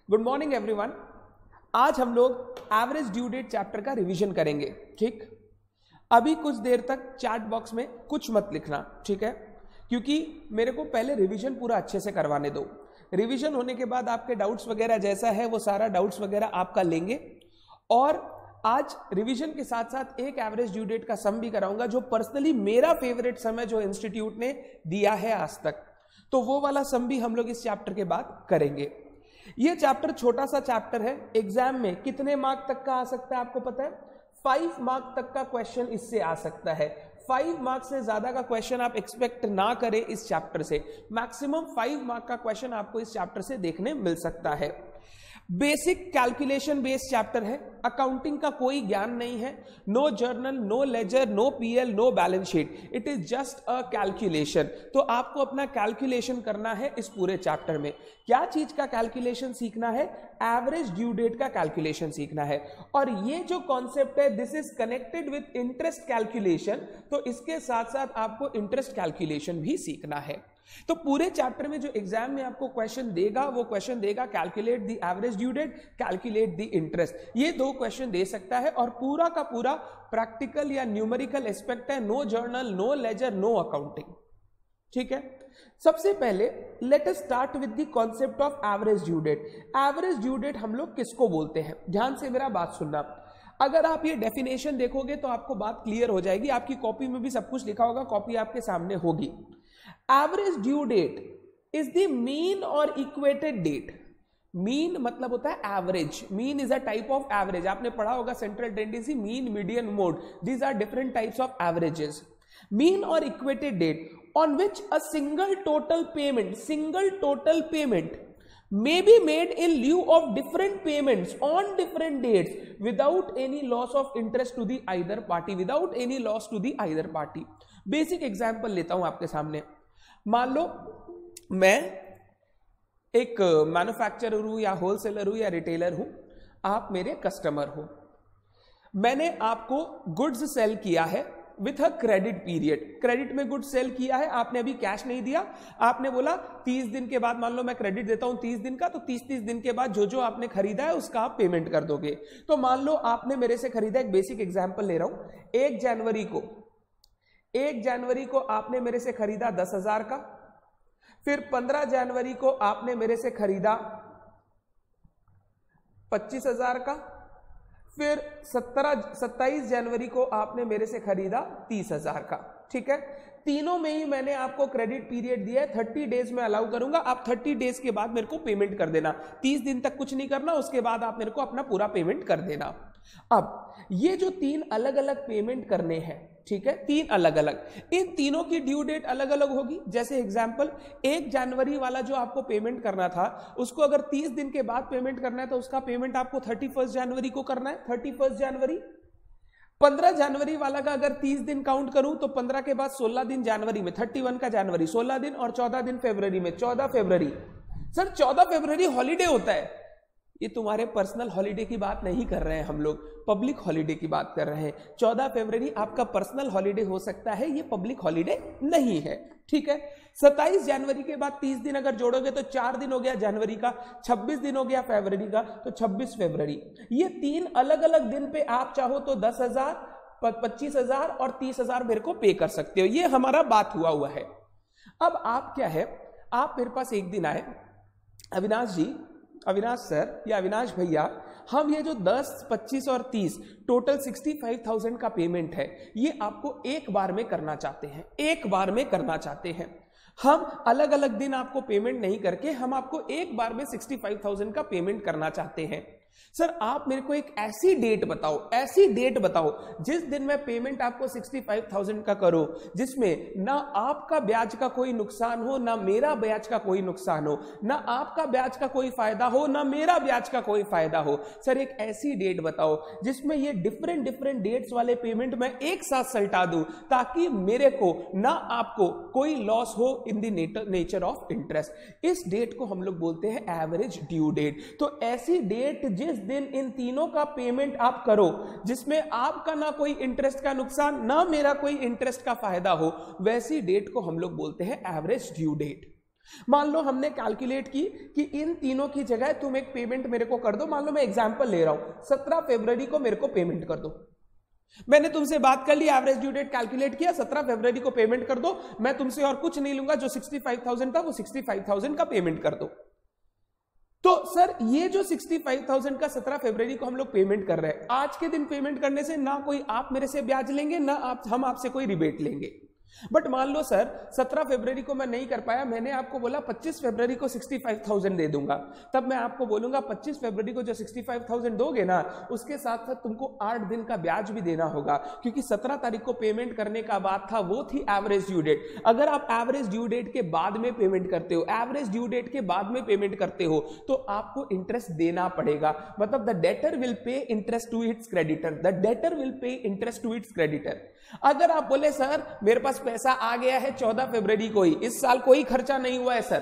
Good morning everyone. आज हम लोग एवरेज ड्यू डेट चैप्टर का रिवीजन करेंगे। ठीक, अभी कुछ देर तक चैट बॉक्स में कुछ मत लिखना, ठीक है, क्योंकि मेरे को पहले रिवीजन पूरा अच्छे से करवाने दो। रिवीजन होने के बाद आपके डाउट्स वगैरह जैसा है वो सारा डाउट्स वगैरह आपका लेंगे। और आज रिवीजन के साथ साथ एक एवरेज ड्यू डेट का सम भी कराऊंगा, जो पर्सनली मेरा फेवरेट सम है जो इंस्टीट्यूट ने दिया है आज तक। तो वो वाला सम भी हम लोग इस चैप्टर के बाद करेंगे। ये चैप्टर छोटा सा चैप्टर है। एग्जाम में कितने मार्क तक का आ सकता है आपको पता है? 5 मार्क तक का क्वेश्चन इससे आ सकता है। 5 मार्क से ज्यादा का क्वेश्चन आप एक्सपेक्ट ना करें इस चैप्टर से। मैक्सिमम 5 मार्क का क्वेश्चन आपको इस चैप्टर से देखने मिल सकता है। बेसिक कैलकुलेशन बेस्ड चैप्टर है। अकाउंटिंग का कोई ज्ञान नहीं है। No journal, no ledger, no PL, no balance sheet. It is just a calculation. तो आपको अपना कैलकुलेशन करना है इस पूरे चैप्टर में। क्या चीज का कैलकुलेशन सीखना है? एवरेज ड्यू डेट का कैलकुलेशन सीखना है। और ये जो कॉन्सेप्ट है this is connected with interest calculation. तो इसके साथ साथ आपको इंटरेस्ट कैलकुलेशन भी सीखना है। तो पूरे चैप्टर में जो एग्जाम में आपको क्वेश्चन देगा वो क्वेश्चन देगा calculate the average due date, calculate the interest. ये 2 क्वेश्चन दे सकता है और पूरा का पूरा प्रैक्टिकल या न्यूमेरिकल एस्पेक्ट है। No journal, no ledger, no accounting. ठीक है, सबसे पहले let us start with the concept of average due date. Average due date हम लोग किसको बोलते हैं? ध्यान से मेरा बात सुनना। अगर आप ये डेफिनेशन देखोगे तो आपको बात क्लियर हो जाएगी। आपकी कॉपी में भी सब कुछ लिखा होगा, कॉपी आपके सामने होगी। Average due date is the mean और इक्वेटेड डेट। मीन मतलब होता है average. Mean is a type of average. आपने पढ़ा होगा central tendency, mean, median, mode. These are different types of averages. Mean और equated date on which a single total payment may be made in lieu of different payments on different dates without any loss of interest to the either party, without any loss to the either party। Basic example लेता हूं आपके सामने। मान लो मैं एक manufacturer हूं या wholesaler हूं या रिटेलर हूं, आप मेरे कस्टमर हो। मैंने आपको गुड्स सेल किया है with a credit period. Credit में गुड सेल किया है, आपने अभी कैश नहीं दिया। आपने बोला 30 दिन के बाद, मान लो मैं क्रेडिट देता हूं 30 दिन का, तो 30 दिन के बाद जो जो आपने खरीदा है उसका आप पेमेंट कर दोगे। तो मान लो आपने मेरे से खरीदा, एक बेसिक एग्जांपल ले रहा हूं, 1 जनवरी को आपने मेरे से खरीदा 10,000 का। फिर 15 जनवरी को आपने मेरे से खरीदा 25,000 का। फिर 27 जनवरी को आपने मेरे से खरीदा 30,000 का। ठीक है, तीनों में ही मैंने आपको क्रेडिट पीरियड दिया है। 30 डेज में अलाउ करूंगा। आप 30 डेज के बाद मेरे को पेमेंट कर देना। 30 दिन तक कुछ नहीं करना, उसके बाद आप मेरे को अपना पूरा पेमेंट कर देना। अब ये जो 3 अलग अलग पेमेंट करने हैं, ठीक है, 3 अलग अलग, इन तीनों की ड्यू डेट अलग अलग होगी। जैसे एग्जांपल, 1 जनवरी वाला जो आपको पेमेंट करना था उसको अगर 30 दिन के बाद पेमेंट करना है तो उसका पेमेंट आपको 31 जनवरी को करना है, 31 जनवरी। 15 जनवरी वाला का अगर 30 दिन काउंट करूं तो 15 के बाद 16 दिन जनवरी में, 31 का जनवरी, 16 दिन और 14 दिन फरवरी में, 14 फरवरी। सर 14 फरवरी हॉलीडे होता है। ये तुम्हारे पर्सनल हॉलीडे की बात नहीं कर रहे हैं हम लोग, पब्लिक हॉलीडे की बात कर रहे हैं। 14 फरवरी आपका पर्सनल हॉलीडे हो सकता है, ये पब्लिक हॉलीडे नहीं है। ठीक है, 27 जनवरी के बाद 30 दिन अगर जोड़ोगे तो 4 दिन हो गया जनवरी का, 26 दिन हो गया फरवरी का, तो 26 फरवरी। ये 3 अलग अलग दिन पे आप चाहो तो 10,000, 25,000 और 30,000 मेरे को पे कर सकते हो। ये हमारा बात हुआ है। अब आप क्या है, आप मेरे पास एक दिन आए, अविनाश जी, अविनाश सर या अविनाश भैया, हम ये जो 10, 25 और 30 टोटल 65,000 का पेमेंट है ये आपको एक बार में करना चाहते हैं, एक बार में करना चाहते हैं। हम अलग अलग दिन आपको पेमेंट नहीं करके हम आपको एक बार में 65,000 का पेमेंट करना चाहते हैं। सर आप मेरे को एक ऐसी डेट बताओ जिस दिन मैं पेमेंट आपको 65,000 का करो, जिसमें ना आपका ब्याज का कोई नुकसान हो, ना मेरा ब्याज का कोई नुकसान हो, ना आपका ब्याज का कोई फायदा हो, ना मेरा ब्याज का कोई फायदा हो। सर एक ऐसी डेट बताओ जिसमें ये डिफरेंट डेट्स वाले पेमेंट मैं एक साथ सल्टा दूं, ताकि मेरे को ना आपको कोई लॉस हो in the nature of interest. इस डेट को हम लोग बोलते हैं एवरेज ड्यू डेट। तो ऐसी डेट जिस दिन इन तीनों का पेमेंट आप करो जिसमें आपका ना कोई इंटरेस्ट का नुकसान, ना मेरा कोई इंटरेस्ट का फायदा हो, वैसी डेट को हम लोग बोलते हैं एवरेज ड्यू डेट। मान लो हमने कैलकुलेट की कि इन तीनों की जगह तुम एक पेमेंट मेरे को कर दो, मान लो मैं एग्जांपल ले रहा हूं 17 फरवरी को मेरे को पेमेंट कर दो। मैंने तुमसे बात कर ली, एवरेज ड्यू डेट कैलकुलेट किया, 17 फरवरी को पेमेंट कर दो, मैं तुमसे और कुछ नहीं लूंगा, जो 65,000 था वो 65,000 का पेमेंट कर दो। तो सर ये जो 65,000 का 17 फरवरी को हम लोग पेमेंट कर रहे हैं, आज के दिन पेमेंट करने से ना कोई आप मेरे से ब्याज लेंगे ना हम आपसे कोई रिबेट लेंगे। बट मान लो सर 17 फरवरी को मैं नहीं कर पाया, मैंने आपको बोला 25 फरवरी को 65,000 दे दूंगा, तब मैं आपको बोलूंगा 25 फरवरी को जो 65,000 दोगे ना, उसके साथ साथ तुमको 8 दिन का ब्याज भी देना होगा, क्योंकि 17 तारीख को पेमेंट करने का बात था, वो थी एवरेज ड्यू डेट। अगर आप एवरेज ड्यू डेट के बाद में पेमेंट करते हो, एवरेज ड्यू डेट के बाद में पेमेंट करते हो, तो आपको इंटरेस्ट देना पड़ेगा। मतलब the debtor will pay interest to its creditor, the debtor will pay interest to its creditor. अगर आप बोले सर मेरे पास पैसा आ गया है 14 फरवरी को ही, इस साल कोई खर्चा नहीं हुआ है सर,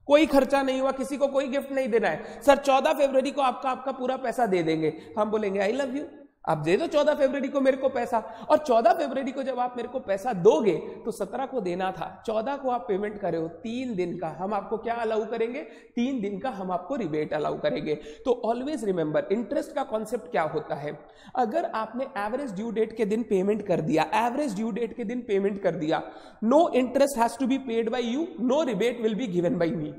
कोई खर्चा नहीं हुआ, किसी को कोई गिफ्ट नहीं देना है सर, 14 फरवरी को आपका पूरा पैसा दे देंगे, हम बोलेंगे आई लव यू, आप दे दो 14 फरवरी को मेरे को पैसा। और 14 फरवरी को जब आप मेरे को पैसा दोगे तो 17 को देना था, 14 को आप पेमेंट करे हो, 3 दिन का हम आपको क्या अलाउ करेंगे, 3 दिन का हम आपको रिबेट अलाउ करेंगे। तो ऑलवेज रिमेंबर इंटरेस्ट का कॉन्सेप्ट क्या होता है, अगर आपने एवरेज ड्यू डेट के दिन पेमेंट कर दिया, एवरेज ड्यू डेट के दिन पेमेंट कर दिया, no interest has to be paid by you, no rebate will be given by me.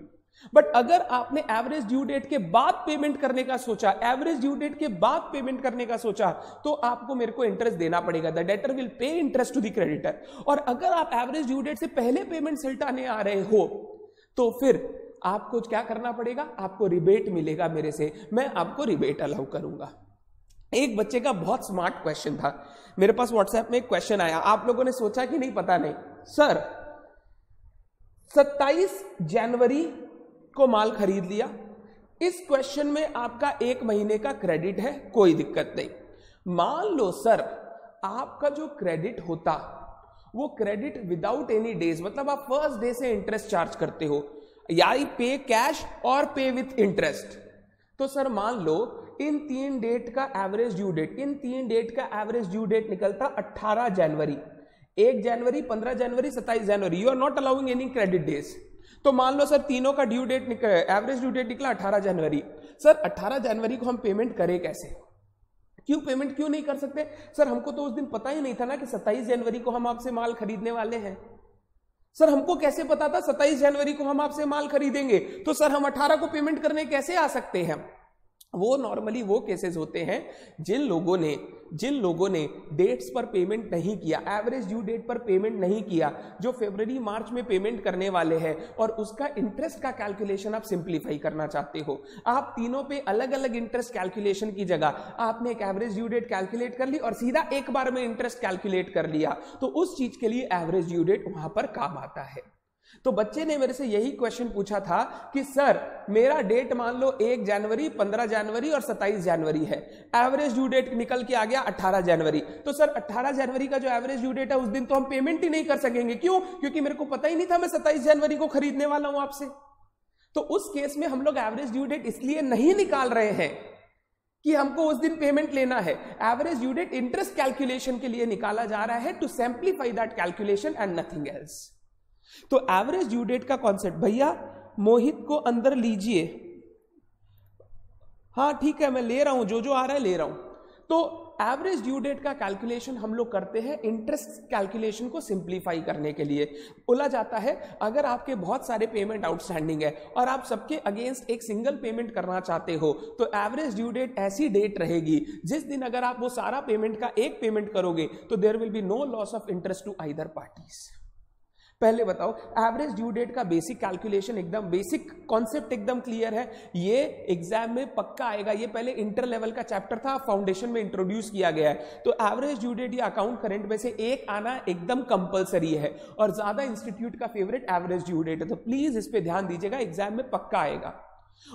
But अगर आपने एवरेज ड्यू डेट के बाद पेमेंट करने का सोचा, एवरेज ड्यू डेट के बाद पेमेंट करने का सोचा, तो आपको मेरे को इंटरेस्ट देना पड़ेगा, the debtor will pay interest to the creditor. और अगर आप एवरेज ड्यू डेट से पहले पेमेंट सिलटाने आ रहे हो, तो फिर आपको क्या करना पड़ेगा, आपको रिबेट मिलेगा मेरे से, मैं आपको रिबेट अलाउ करूंगा। एक बच्चे का बहुत स्मार्ट क्वेश्चन था, मेरे पास व्हाट्सएप में एक क्वेश्चन आया, आप लोगों ने सोचा कि नहीं पता नहीं, सर 27 जनवरी को माल खरीद लिया, इस क्वेश्चन में आपका 1 महीने का क्रेडिट है, कोई दिक्कत नहीं। मान लो सर आपका जो क्रेडिट होता वो क्रेडिट विदाउट एनी डेज, मतलब आप फर्स्ट डे से इंटरेस्ट चार्ज करते हो, या पे कैश और पे विथ इंटरेस्ट। तो सर मान लो इन 3 डेट का एवरेज ड्यू डेट, इन 3 डेट का एवरेज ड्यू डेट निकलता 18 जनवरी, 1 जनवरी, 15 जनवरी, 27 जनवरी, you are not allowing any credit days. तो मान लो सर तीनों का due date average due date निकला 18 जनवरी। सर 18 जनवरी को हम पेमेंट करें कैसे, पेमेंट क्यों नहीं कर सकते? सर हमको तो उस दिन पता ही नहीं था ना कि 27 जनवरी को हम आपसे माल खरीदने वाले हैं। सर हमको कैसे पता था 27 जनवरी को हम आपसे माल खरीदेंगे? तो सर हम 18 को पेमेंट करने कैसे आ सकते हैं? वो नॉर्मली वो केसेस होते हैं जिन लोगों ने डेट्स पर पेमेंट नहीं किया, एवरेज ड्यू डेट पर पेमेंट नहीं किया, जो फरवरी मार्च में पेमेंट करने वाले हैं, और उसका इंटरेस्ट का कैलकुलेशन आप सिंप्लीफाई करना चाहते हो। आप तीनों पे अलग अलग इंटरेस्ट कैलकुलेशन की जगह आपने एक एवरेज ड्यू डेट कैलकुलेट कर ली और सीधा एक बार में इंटरेस्ट कैलकुलेट कर लिया, तो उस चीज के लिए एवरेज ड्यू डेट वहां पर काम आता है। तो बच्चे ने मेरे से यही क्वेश्चन पूछा था कि सर मेरा डेट मान लो 1 जनवरी, 15 जनवरी और 27 जनवरी है, एवरेज ड्यू डेट निकल के आ गया 18 जनवरी। तो सर 18 जनवरी का जो एवरेज ड्यू डेट है उस दिन तो हम पेमेंट ही नहीं कर सकेंगे, क्यों? क्योंकि मेरे को पता ही नहीं था मैं 27 जनवरी को खरीदने वाला हूं आपसे। तो उस केस में हम लोग एवरेज ड्यू डेट इसलिए नहीं निकाल रहे हैं कि हमको उस दिन पेमेंट लेना है, average due date interest calculation के लिए निकाला जा रहा है, to simplify that calculation and nothing else. तो एवरेज ड्यू डेट का कॉन्सेप्ट, भैया मोहित को अंदर लीजिए, हाँ ठीक है मैं ले रहा हूं, जो आ रहा है ले रहा हूं। तो एवरेज ड्यू डेट का कैलकुलेशन हम लोग करते हैं इंटरेस्ट कैलकुलेशन को सिंप्लीफाई करने के लिए। बोला जाता है अगर आपके बहुत सारे पेमेंट आउटस्टैंडिंग है और आप सबके अगेंस्ट एक सिंगल पेमेंट करना चाहते हो, तो एवरेज ड्यू डेट ऐसी डेट रहेगी जिस दिन अगर आप वो सारा पेमेंट का एक पेमेंट करोगे तो there will be no loss of interest to either parties. पहले बताओ एवरेज ड्यू डेट का बेसिक कैलकुलेशन, एकदम बेसिक कॉन्सेप्ट एकदम क्लियर है, ये एग्जाम में पक्का आएगा। ये पहले इंटर लेवल का चैप्टर था, फाउंडेशन में इंट्रोड्यूस किया गया है। तो एवरेज ड्यू डेट या अकाउंट करेंट में से एक आना एकदम कंपलसरी है, और ज्यादा इंस्टीट्यूट का फेवरेट एवरेज ड्यू डेट है, तो प्लीज इस पे ध्यान दीजिएगा, एग्जाम में पक्का आएगा।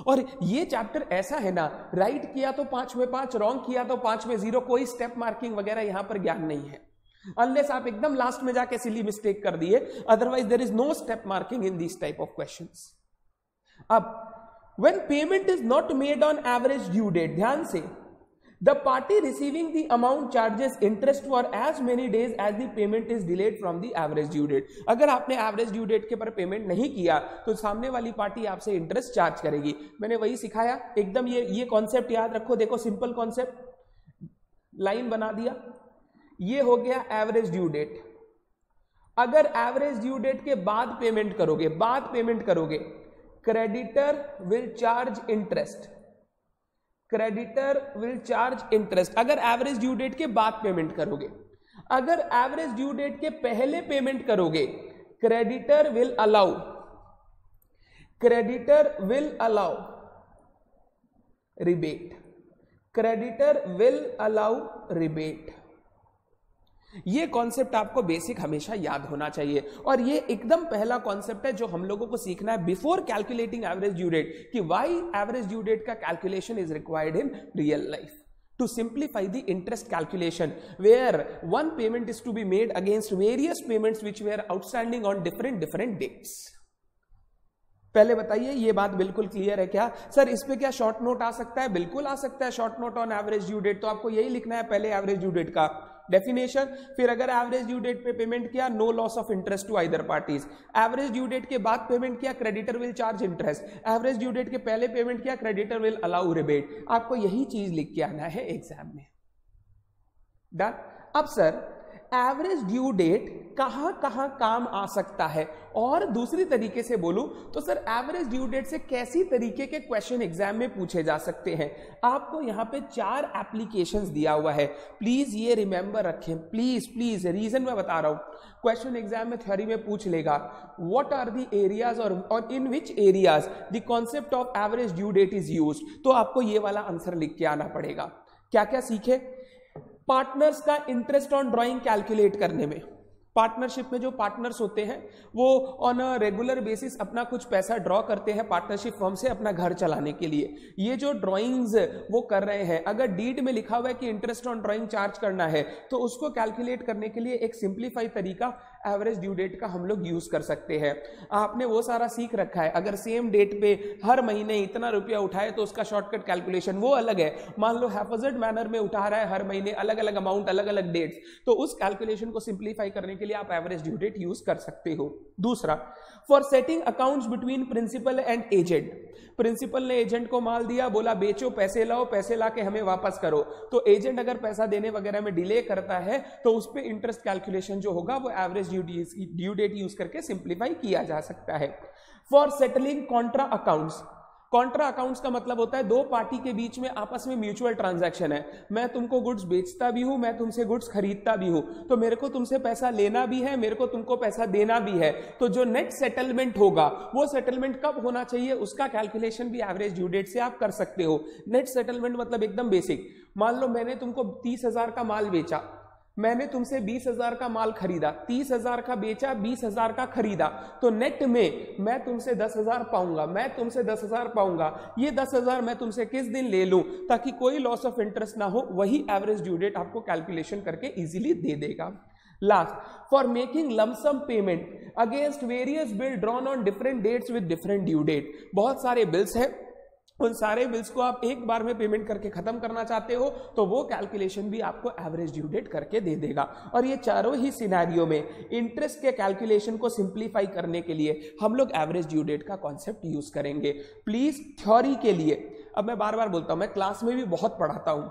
और ये चैप्टर ऐसा है ना, राइट किया तो 5 में 5, रॉन्ग किया तो 5 में 0, कोई स्टेप मार्किंग वगैरह यहां पर ज्ञान नहीं है, अनलेस आप एकदम लास्ट में जाके सिली मिस्टेक कर दिए, otherwise there is no step marking in this type of questions. अब when payment is not made on average due date, ध्यान से, the party receiving the amount charges interest for as many days as the payment is delayed from the average due date. अगर आपने average due date के पर payment नहीं किया तो सामने वाली पार्टी आपसे इंटरेस्ट चार्ज करेगी। मैंने वही सिखाया, एकदम ये कॉन्सेप्ट याद रखो। देखो सिंपल कॉन्सेप्ट, लाइन बना दिया, ये हो गया एवरेज ड्यू डेट। अगर एवरेज ड्यू डेट के बाद पेमेंट करोगे, creditor will charge interest, creditor will charge interest. अगर एवरेज ड्यू डेट के बाद पेमेंट करोगे, अगर एवरेज ड्यू डेट के पहले पेमेंट करोगे, creditor will allow rebate, creditor will allow rebate. ये कॉन्सेप्ट आपको बेसिक हमेशा याद होना चाहिए, और ये एकदम पहला कॉन्सेप्ट है जो हम लोगों को सीखना है before calculating average due date, कि व्हाई एवरेज ड्यू डेट का calculation is required in real life to simplify the interest calculation, where one payment is to be made against various payments which were outstanding on different dates. पहले बताइए, ये बात बिल्कुल clear है क्या? Sir इस पे क्या शॉर्ट नोट आ सकता है? बिल्कुल आ सकता है short note on average due date. तो आपको यही लिखना है पहले एवरेज ड्यू डेट का डेफिनेशन, फिर अगर एवरेज ड्यू डेट पे पेमेंट किया, no loss of interest to either parties. Average due date के बाद पेमेंट किया, creditor will charge interest. Average due date के पहले पेमेंट किया, क्रेडिटर विल अलाउ रिबेट। आपको यही चीज लिख के आना है एग्जाम में। डन। अब सर एवरेज ड्यू डेट कहां कहां काम आ सकता है, और दूसरी तरीके से बोलूं तो सर एवरेज ड्यू डेट से कैसी तरीके के क्वेश्चन एग्जाम में पूछे जा सकते हैं। आपको यहां पे 4 एप्लीकेशंस दिया हुआ है, प्लीज ये रिमेंबर रखें, प्लीज रीजन मैं बता रहा हूं। क्वेश्चन एग्जाम में थ्योरी में पूछ लेगा व्हाट आर द एरियाज और in which areas the concept of average due date is used, तो आपको ये वाला आंसर लिख के आना पड़ेगा। क्या क्या सीखे? पार्टनर्स का इंटरेस्ट ऑन ड्राइंग कैलकुलेट करने में, पार्टनरशिप में जो पार्टनर्स होते हैं वो ऑन अ रेगुलर बेसिस अपना कुछ पैसा ड्रॉ करते हैं पार्टनरशिप फर्म से अपना घर चलाने के लिए। ये जो ड्राइंग्स वो कर रहे हैं, अगर डीड में लिखा हुआ है कि इंटरेस्ट ऑन ड्राइंग चार्ज करना है, तो उसको कैलकुलेट करने के लिए एक सिंप्लीफाइड तरीका एवरेज ड्यू डेट का हम लोग यूज कर सकते हैं। आपने वो सारा सीख रखा है, अगर सेम डेट पे हर महीने इतना रुपया उठाए तो उसका शॉर्टकट कैलकुलेशन वो अलग है। मान लो हैफर्ड मैनर में उठा रहा है हर महीने अलग अलग अमाउंट, अलग अलग डेट्स, तो उस कैलकुलेशन को सिंप्लीफाई करने के लिए आप एवरेज ड्यू डेट यूज कर सकते हो। दूसरा, for settling accounts between principal and agent, principal ने एजेंट को माल दिया, बोला बेचो, पैसे लाओ, पैसे ला के हमें वापस करो, तो एजेंट अगर पैसा देने वगैरह में डिले करता है तो उस पे इंटरेस्ट कैलकुलेशन जो होगा वो एवरेज ड्यू डेट यूज करके सिंप्लीफाई किया जा सकता है। For settling Contra accounts, Contra accounts का मतलब होता है दो पार्टी के बीच में आपस में म्यूचुअल ट्रांजैक्शन है, मैं तुमको गुड्स बेचता भी हूं, मैं तुमसे गुड्स खरीदता भी हूं, तो मेरे को तुमसे पैसा लेना भी है, मेरे को तुमको पैसा देना भी है, तो जो नेट सेटलमेंट होगा वो सेटलमेंट कब होना चाहिए उसका कैलकुलेशन भी एवरेज ड्यू डेट से आप कर सकते हो। नेट सेटलमेंट मतलब एकदम बेसिक, मान लो मैंने तुमको 30,000 का माल बेचा, मैंने तुमसे 20,000 का माल खरीदा, 30,000 का बेचा, 20,000 का खरीदा, तो नेट में मैं तुमसे 10,000 पाऊंगा, मैं तुमसे 10,000 पाऊंगा। ये 10,000 मैं तुमसे किस दिन ले लूं ताकि कोई लॉस ऑफ इंटरेस्ट ना हो, वही एवरेज ड्यू डेट आपको कैलकुलेशन करके इजीली दे देगा। Last, for making lump sum payment against various bill drawn on different dates with different due date, बहुत सारे बिल्स हैं, उन सारे बिल्स को आप एक बार में पेमेंट करके खत्म करना चाहते हो तो वो कैलकुलेशन भी आपको एवरेज ड्यू डेट करके दे देगा। और ये चारों ही सिनेरियो में इंटरेस्ट के कैलकुलेशन को सिंप्लीफाई करने के लिए हम लोग एवरेज ड्यू डेट का कॉन्सेप्ट यूज करेंगे। प्लीज थ्योरी के लिए, अब मैं बार बार बोलता हूं, मैं क्लास में भी बहुत पढ़ाता हूं,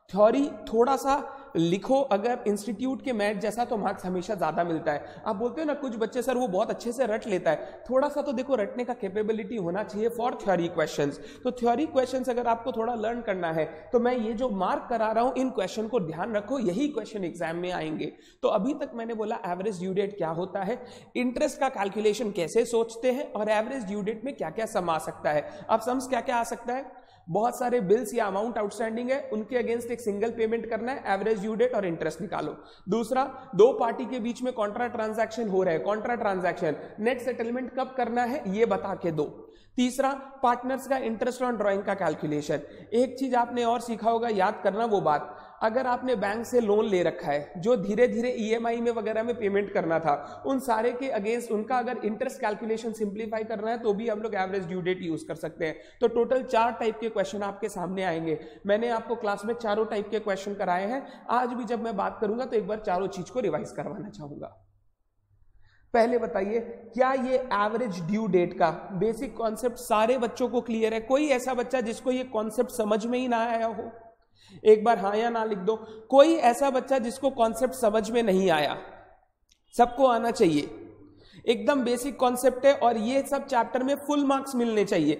थ्योरी थोड़ा सा लिखो, अगर इंस्टीट्यूट के मैथ जैसा तो मार्क्स हमेशा ज्यादा मिलता है। आप बोलते हो ना कुछ बच्चे सर वो बहुत अच्छे से रट लेता है, थोड़ा सा तो देखो रटने का कैपेबिलिटी होना चाहिए फॉर थ्योरी क्वेश्चंस। तो थ्योरी क्वेश्चंस अगर आपको थोड़ा लर्न करना है तो मैं ये जो मार्क करा रहा हूं इन क्वेश्चन को ध्यान रखो, यही क्वेश्चन एग्जाम में आएंगे। तो अभी तक मैंने बोला एवरेज ड्यू डेट क्या होता है, इंटरेस्ट का कैलकुलेशन कैसे सोचते हैं, और एवरेज ड्यू डेट में क्या क्या सम आ सकता है। अब सम्स क्या क्या आ सकता है, बहुत सारे बिल्स या अमाउंट आउटस्टैंडिंग है, उनके अगेंस्ट एक सिंगल पेमेंट करना है, एवरेज ड्यू डेट और इंटरेस्ट निकालो। दूसरा, दो पार्टी के बीच में कॉन्ट्रा ट्रांजैक्शन हो रहा है, कॉन्ट्रा ट्रांजैक्शन नेट सेटलमेंट कब करना है ये बता के दो। तीसरा, पार्टनर्स का इंटरेस्ट ऑन ड्राइंग का कैलकुलेशन। एक चीज आपने और सीखा होगा, याद करना वो बात, अगर आपने बैंक से लोन ले रखा है जो धीरे धीरे ईएमआई में वगैरह में पेमेंट करना था, उन सारे के अगेंस्ट उनका अगर इंटरेस्ट कैलकुलेशन सिंप्लीफाई करना है तो भी हम लोग एवरेज ड्यू डेट यूज कर सकते हैं। तो टोटल 4 टाइप के क्वेश्चन आपके सामने आएंगे। मैंने आपको क्लास में चारों टाइप के क्वेश्चन कराए हैं। आज भी जब मैं बात करूंगा तो एक बार चारों चीज को रिवाइज करवाना चाहूंगा। पहले बताइए, क्या ये एवरेज ड्यू डेट का बेसिक कॉन्सेप्ट सारे बच्चों को क्लियर है? कोई ऐसा बच्चा जिसको ये कॉन्सेप्ट समझ में ही ना आया हो? एक बार हाँ या ना लिख दो। कोई ऐसा बच्चा जिसको कॉन्सेप्ट समझ में नहीं आया? सबको आना चाहिए। एकदम बेसिक कॉन्सेप्ट है और ये सब चैप्टर में फुल मार्क्स मिलने चाहिए,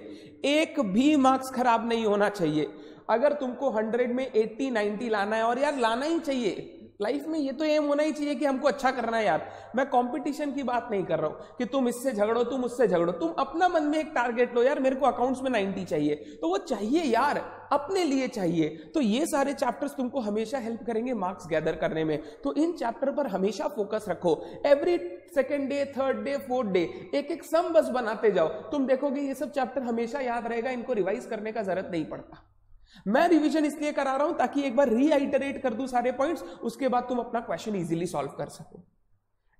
एक भी मार्क्स खराब नहीं होना चाहिए। अगर तुमको 100 में 80 90 लाना है, और यार लाना ही चाहिए लाइफ में, ये तो एम होना ही चाहिए कि हमको अच्छा करना है यार। मैं कंपटीशन की बात नहीं कर रहा हूं कि तुम इससे झगड़ो तुम उससे झगड़ो, तुम अपना मन में एक टारगेट लो, यार मेरे को अकाउंट्स में 90 चाहिए, तो वो चाहिए यार, अपने लिए चाहिए। तो ये सारे चैप्टर्स तुमको हमेशा हेल्प करेंगे मार्क्स गैदर करने में। तो इन चैप्टर पर हमेशा फोकस रखो। Every second day, third day, fourth day एक एक सम बस बनाते जाओ, तुम देखोगे ये सब चैप्टर हमेशा याद रहेगा, इनको रिवाइज करने का जरूरत नहीं पड़ता। मैं रिवीजन इसलिए करा रहा हूं ताकि एक बार रीआइटरेट कर दूं सारे पॉइंट्स, उसके बाद तुम अपना क्वेश्चन इजीली सॉल्व कर सको।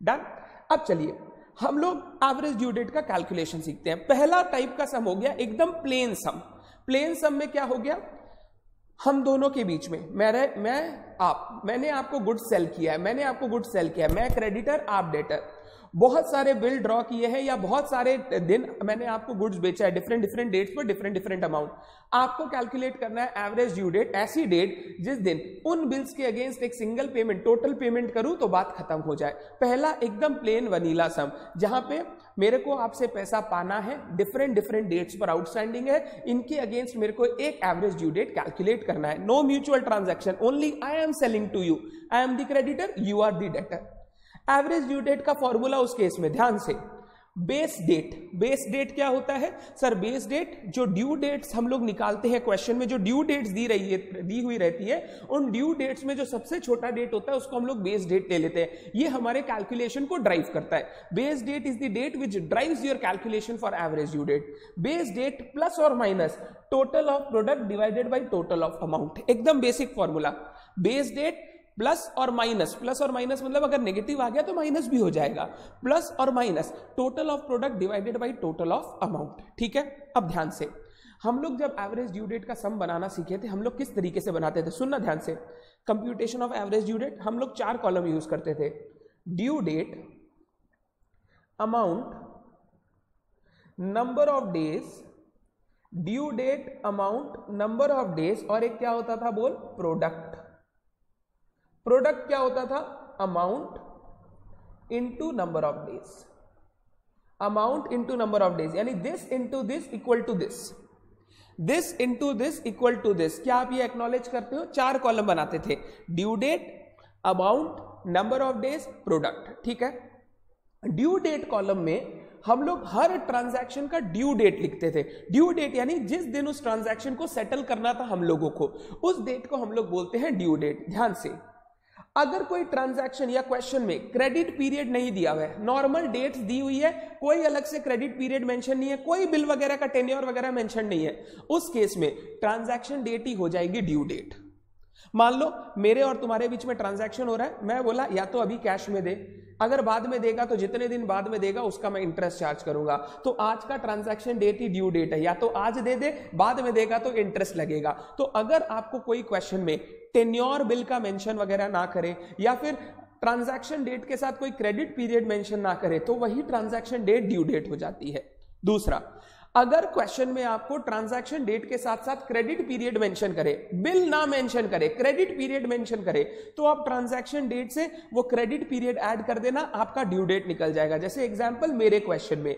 डन। अब चलिए हम लोग एवरेज ड्यू डेट का कैलकुलेशन सीखते हैं। पहला टाइप का सम हो गया एकदम प्लेन सम। प्लेन सम में क्या हो गया, हम दोनों के बीच में मैंने आपको गुड्स सेल किया है, मैं क्रेडिटर आप डेटर, बहुत सारे बिल ड्रॉ किए हैं या बहुत सारे दिन मैंने आपको गुड्स बेचा है, डिफरेंट डेट्स पर डिफरेंट अमाउंट। आपको कैलकुलेट करना है एवरेज ड्यू डेट, ऐसी डेट जिस दिन उन बिल्स के अगेंस्ट एक सिंगल पेमेंट टोटल पेमेंट करूं तो बात खत्म हो जाए। पहला एकदम प्लेन वनीला सम, जहां पे मेरे को आपसे पैसा पाना है, डिफरेंट डेट्स पर आउटस्टैंडिंग है, इनके अगेंस्ट मेरे को एक एवरेज ड्यू डेट कैलकुलेट करना है। No mutual transaction, only I am selling to you, I am the creditor, you are the debtor. Average due date का फॉर्मूला उस केस में ध्यान से, बेस डेट क्या होता है सर? बेस डेट, जो ड्यू डेट्स हम लोग निकालते हैं क्वेश्चन में, जो ड्यू डेट्स दी हुई रहती है, उन ड्यू डेट्स में जो सबसे छोटा डेट होता है उसको हम लोग बेस डेट ले लेते हैं। ये हमारे कैलकुलेशन को ड्राइव करता है। Base date is the date which drives your calculation for average due date. Base date plus और minus total of product divided by total of amount, एकदम basic formula. Base date plus और minus मतलब अगर negative आ गया तो minus भी हो जाएगा, प्लस और minus total of product divided by total of amount. ठीक है, अब ध्यान से, हम लोग जब एवरेज ड्यू डेट का सम बनाना सीखे थे, हम लोग किस तरीके से बनाते थे? सुनना ध्यान से। Computation of average due date हम लोग 4 कॉलम यूज करते थे, due date, amount, number of days, due date, amount, number of days, और एक क्या होता था बोल? प्रोडक्ट। प्रोडक्ट क्या होता था? Amount into number of days, amount into number of days, यानी this into this equal to this, this into this equal to this. क्या आप ये एक्नॉलेज करते हो? 4 कॉलम बनाते थे, due date, amount, number of days, product. ठीक है, ड्यू डेट कॉलम में हम लोग हर ट्रांजैक्शन का ड्यू डेट लिखते थे। ड्यू डेट यानी जिस दिन उस ट्रांजैक्शन को सेटल करना था हम लोगों को, उस डेट को हम लोग बोलते हैं ड्यू डेट। ध्यान से, अगर कोई ट्रांजैक्शन या क्वेश्चन में क्रेडिट पीरियड नहीं दिया हुआ है, नॉर्मल डेट्स दी हुई है, कोई अलग से क्रेडिट पीरियड मेंशन नहीं है, कोई बिल वगैरह का टेन्योर वगैरह मेंशन नहीं है, उस केस में ट्रांजैक्शन डेट ही हो जाएगी ड्यू डेट। मान लो मेरे और तुम्हारे बीच में ट्रांजैक्शन हो रहा है, मैं बोला या तो अभी कैश में दे, अगर बाद में देगा तो जितने दिन बाद में देगा उसका मैं इंटरेस्ट चार्ज करूंगा, तो आज का ट्रांजैक्शन डेट ही ड्यू डेट है, या तो आज दे दे, बाद में देगा तो इंटरेस्ट लगेगा। तो अगर आपको कोई क्वेश्चन में टेन्योर बिल का मेंशन वगैरह ना करे या फिर ट्रांजैक्शन डेट के साथ कोई क्रेडिट पीरियड मेंशन ना करे, तो वही ट्रांजैक्शन डेट ड्यू डेट हो जाती है। दूसरा, अगर क्वेश्चन में आपको ट्रांजैक्शन डेट के साथ साथ क्रेडिट पीरियड मेंशन करे, बिल ना मेंशन करे, क्रेडिट पीरियड मेंशन करे, तो आप ट्रांजैक्शन डेट से वो क्रेडिट पीरियड ऐड कर देना, आपका ड्यू डेट निकल जाएगा। जैसे एग्जांपल, मेरे क्वेश्चन में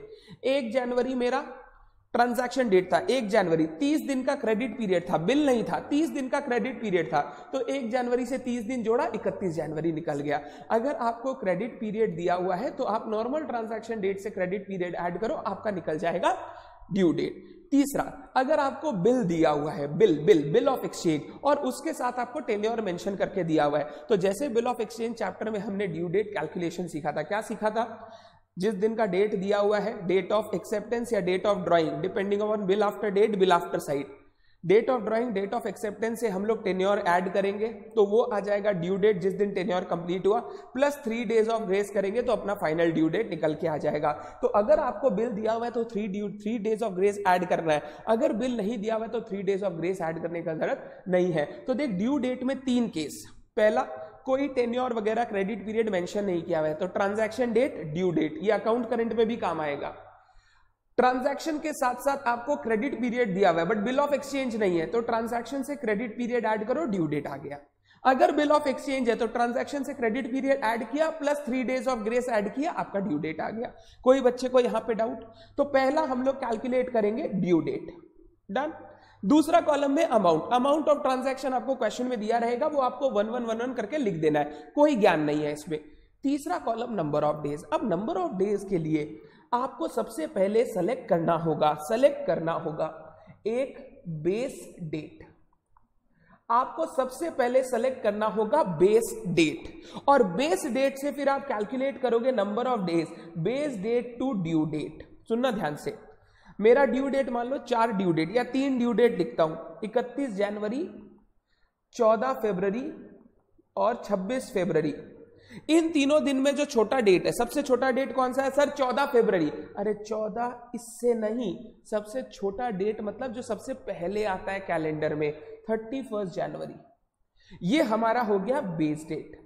1 जनवरी मेरा ट्रांजैक्शन डेट था, 1 जनवरी, 30 दिन का क्रेडिट पीरियड था, बिल नहीं था, 30 दिन का क्रेडिट पीरियड था, तो 1 जनवरी से 30 दिन जोड़ा, 31 जनवरी निकल गया। अगर आपको क्रेडिट पीरियड दिया हुआ है तो आप नॉर्मल ट्रांजैक्शन डेट से क्रेडिट पीरियड ऐड करो, आपका निकल जाएगा ड्यू डेट। तीसरा, अगर आपको बिल दिया हुआ है, बिल ऑफ एक्सचेंज, और उसके साथ आपको टेन्योर मेंशन करके दिया हुआ है, तो जैसे बिल ऑफ एक्सचेंज चैप्टर में हमने ड्यू डेट कैलकुलेशन सीखा था, क्या सीखा था? जिस दिन का डेट दिया हुआ है, date of acceptance or date of drawing, depending on bill after date, bill after sight, date of drawing, date of acceptance से हम लोग टेन्योर ऐड करेंगे तो वो आ जाएगा ड्यू डेट जिस दिन टेन्योर कंप्लीट हुआ, प्लस 3 डेज ऑफ ग्रेस करेंगे तो अपना फाइनल ड्यू डेट निकल के आ जाएगा। तो अगर आपको बिल दिया हुआ है तो 3 डेज ऑफ ग्रेस ऐड करना है, अगर बिल नहीं दिया हुआ है तो 3 डेज ऑफ ग्रेस ऐड करने का जरूरत नहीं है। तो देख ड्यू डेट में 3 केस, पहला कोई टेन्योर वगैरह क्रेडिट पीरियड मेंशन नहीं किया हुआ है तो ट्रांजैक्शन डेट, ड्यू डेट, ये अकाउंट करंट में भी काम आएगा। ट्रांजैक्शन के साथ साथ आपको क्रेडिट पीरियड दिया हुआ है बट बिल ऑफ एक्सचेंज नहीं है तो ट्रांजैक्शन से क्रेडिट पीरियड ऐड करो, ड्यू डेट आ गया। अगर बिल ऑफ एक्सचेंज है तो ट्रांजैक्शन से क्रेडिट पीरियड ऐड किया plus 3 days of grace add किया, आपका ड्यू डेट आ गया। कोई बच्चे को यहां पे डाउट? तो पहला हम लोग कैलकुलेट करेंगे ड्यू डेट, डन। दूसरा कॉलम में अमाउंट, अमाउंट ऑफ ट्रांजैक्शन आपको क्वेश्चन में दिया रहेगा, वो आपको 1-1-1-1 करके लिख देना है, कोई ज्ञान नहीं है इसमें। तीसरा कॉलम नंबर ऑफ डेज। अब नंबर ऑफ डेज के लिए आपको सबसे पहले सेलेक्ट करना होगा एक बेस डेट। आपको सबसे पहले सेलेक्ट करना होगा बेस डेट, और बेस डेट से फिर आप कैलकुलेट करोगे number of days, base date to due date. सुनना ध्यान से, मेरा ड्यू डेट मान लो 4 ड्यू डेट या 3 ड्यू डेट लिखता हूं, 31 जनवरी, 14 फरवरी और 26 फरवरी। इन तीनों दिन में जो छोटा डेट है, सबसे छोटा डेट कौन सा है सर? 14 फरवरी। अरे 14 इससे नहीं, सबसे छोटा डेट मतलब जो सबसे पहले आता है कैलेंडर में, 31 जनवरी। ये हमारा हो गया बेस डेट।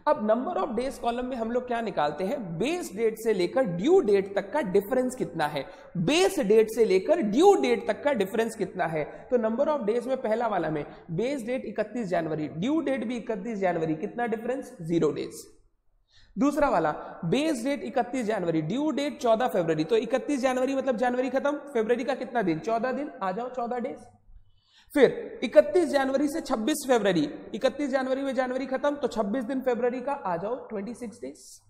अब नंबर ऑफ डेज कॉलम में हम लोग क्या निकालते हैं? बेस डेट से लेकर ड्यू डेट तक का डिफरेंस कितना है, बेस डेट से लेकर ड्यू डेट तक का डिफरेंस कितना है। तो नंबर ऑफ डेज में पहला वाला में बेस डेट 31 जनवरी, ड्यू डेट भी 31 जनवरी, कितना डिफरेंस? 0 डेज। दूसरा वाला बेस डेट 31 जनवरी, ड्यू डेट 14 फरवरी, तो 31 जनवरी मतलब जनवरी खत्म, फरवरी का कितना दिन? 14 दिन, आ जाओ 14 डेज। फिर 31 जनवरी से 26 फरवरी, 31 जनवरी में जनवरी खत्म तो 26 दिन फरवरी का, आ जाओ 26 डेज।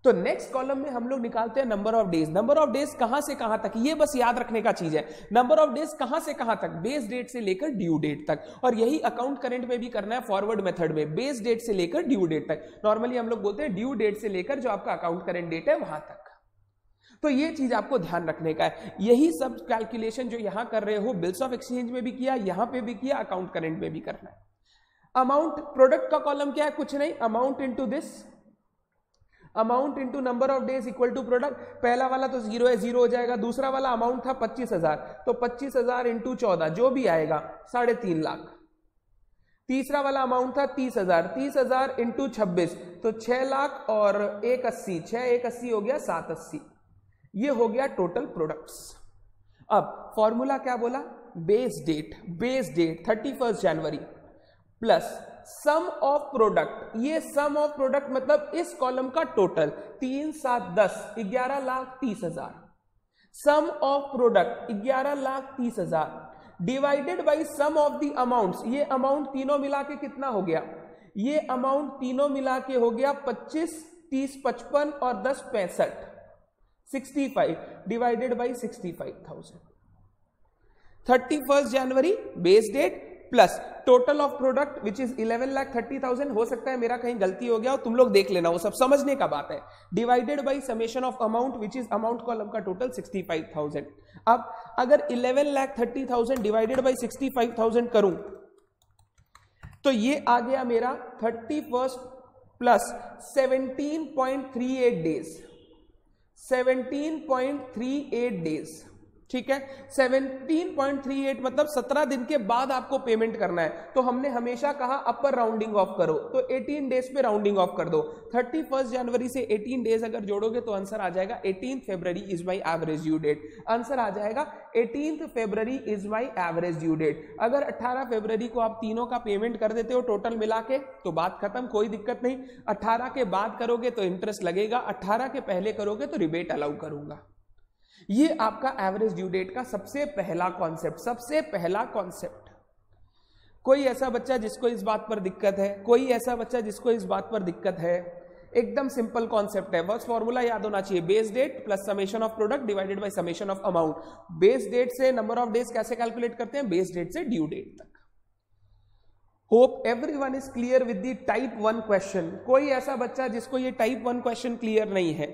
तो नेक्स्ट कॉलम में हम लोग निकालते हैं number of days. Number of days कहां से कहां तक, ये बस याद रखने का चीज है। नंबर ऑफ डेज कहां से कहां तक? बेस डेट से लेकर ड्यू डेट तक, और यही अकाउंट करंट में भी करना है फॉरवर्ड मेथड में, बेस डेट से लेकर ड्यू डेट तक। नॉर्मली हम लोग बोलते हैं ड्यू डेट से लेकर जो आपका अकाउंट करंट डेट है वहां तक। तो ये चीज आपको ध्यान रखने का है। यही सब कैलकुलेशन जो यहां कर रहे हो बिल्स ऑफ एक्सचेंज में भी किया, यहां पे भी किया, अकाउंट करंट में भी करना है। अमाउंट, प्रोडक्ट का कॉलम क्या है? कुछ नहीं, amount into this, amount into number of days equal to product. पहला वाला तो 0 है, 0 हो जाएगा। दूसरा वाला अमाउंट था 25,000, तो 25,000 इंटू 14 जो भी आएगा 3.5 लाख। तीसरा वाला अमाउंट था 30,000, 30,000 इंटू 26 तो 6 लाख और 180, 6 हो गया 780। ये हो गया टोटल प्रोडक्ट्स। अब फॉर्मूला क्या बोला? बेस डेट 31 जनवरी प्लस सम ऑफ प्रोडक्ट। ये सम ऑफ प्रोडक्ट मतलब इस कॉलम का total 3, 7, 10, 11,30,000। Sum of product 11,30,000 divided by sum of the amounts. ये अमाउंट तीनों मिला के कितना हो गया? ये अमाउंट तीनों मिला के हो गया 25, 30, 55 और 10, 65, 65 डिवाइडेड बाई 65,000। 31 जनवरी base date plus total of product which is 11,30,000। हो सकता है मेरा कहीं गलती हो गया हो, तुम लोग देख लेना, वो सब समझने का बात है। Divided by summation of amount which is amount column का टोटल 65,000। अब अगर 11,30,000 डिवाइडेड बाई 65,000 करूं तो ये आ गया मेरा 31 प्लस 17.38 डेज, 17.38 डेज। ठीक है, 17.38 मतलब 17 दिन के बाद आपको पेमेंट करना है। तो हमने हमेशा कहा अपर राउंडिंग ऑफ करो, तो 18 डेज पे राउंडिंग ऑफ कर दो। 31 जनवरी से 18 डेज अगर जोड़ोगे तो आंसर आ जाएगा 18 फरवरी is my average due date. Answer आ जाएगा 18 फरवरी is my average due date. अगर 18 फरवरी को आप तीनों का पेमेंट कर देते हो टोटल मिला के तो बात खत्म, कोई दिक्कत नहीं। 18 के बाद करोगे तो इंटरेस्ट लगेगा, 18 के पहले करोगे तो रिबेट अलाउ करूंगा। ये आपका एवरेज ड्यू डेट का सबसे पहला कॉन्सेप्ट। कोई ऐसा बच्चा जिसको इस बात पर दिक्कत है? कोई ऐसा बच्चा जिसको इस बात पर दिक्कत है? एकदम सिंपल कॉन्सेप्ट है, बस फॉर्मूला याद होना चाहिए। Base date plus summation of product divided by summation of amount. Base date से नंबर ऑफ डेज कैसे कैलकुलेट करते हैं? बेस डेट से ड्यू डेट तक। Hope everyone is clear with the type 1 question. कोई ऐसा बच्चा जिसको ये टाइप 1 क्वेश्चन क्लियर नहीं है,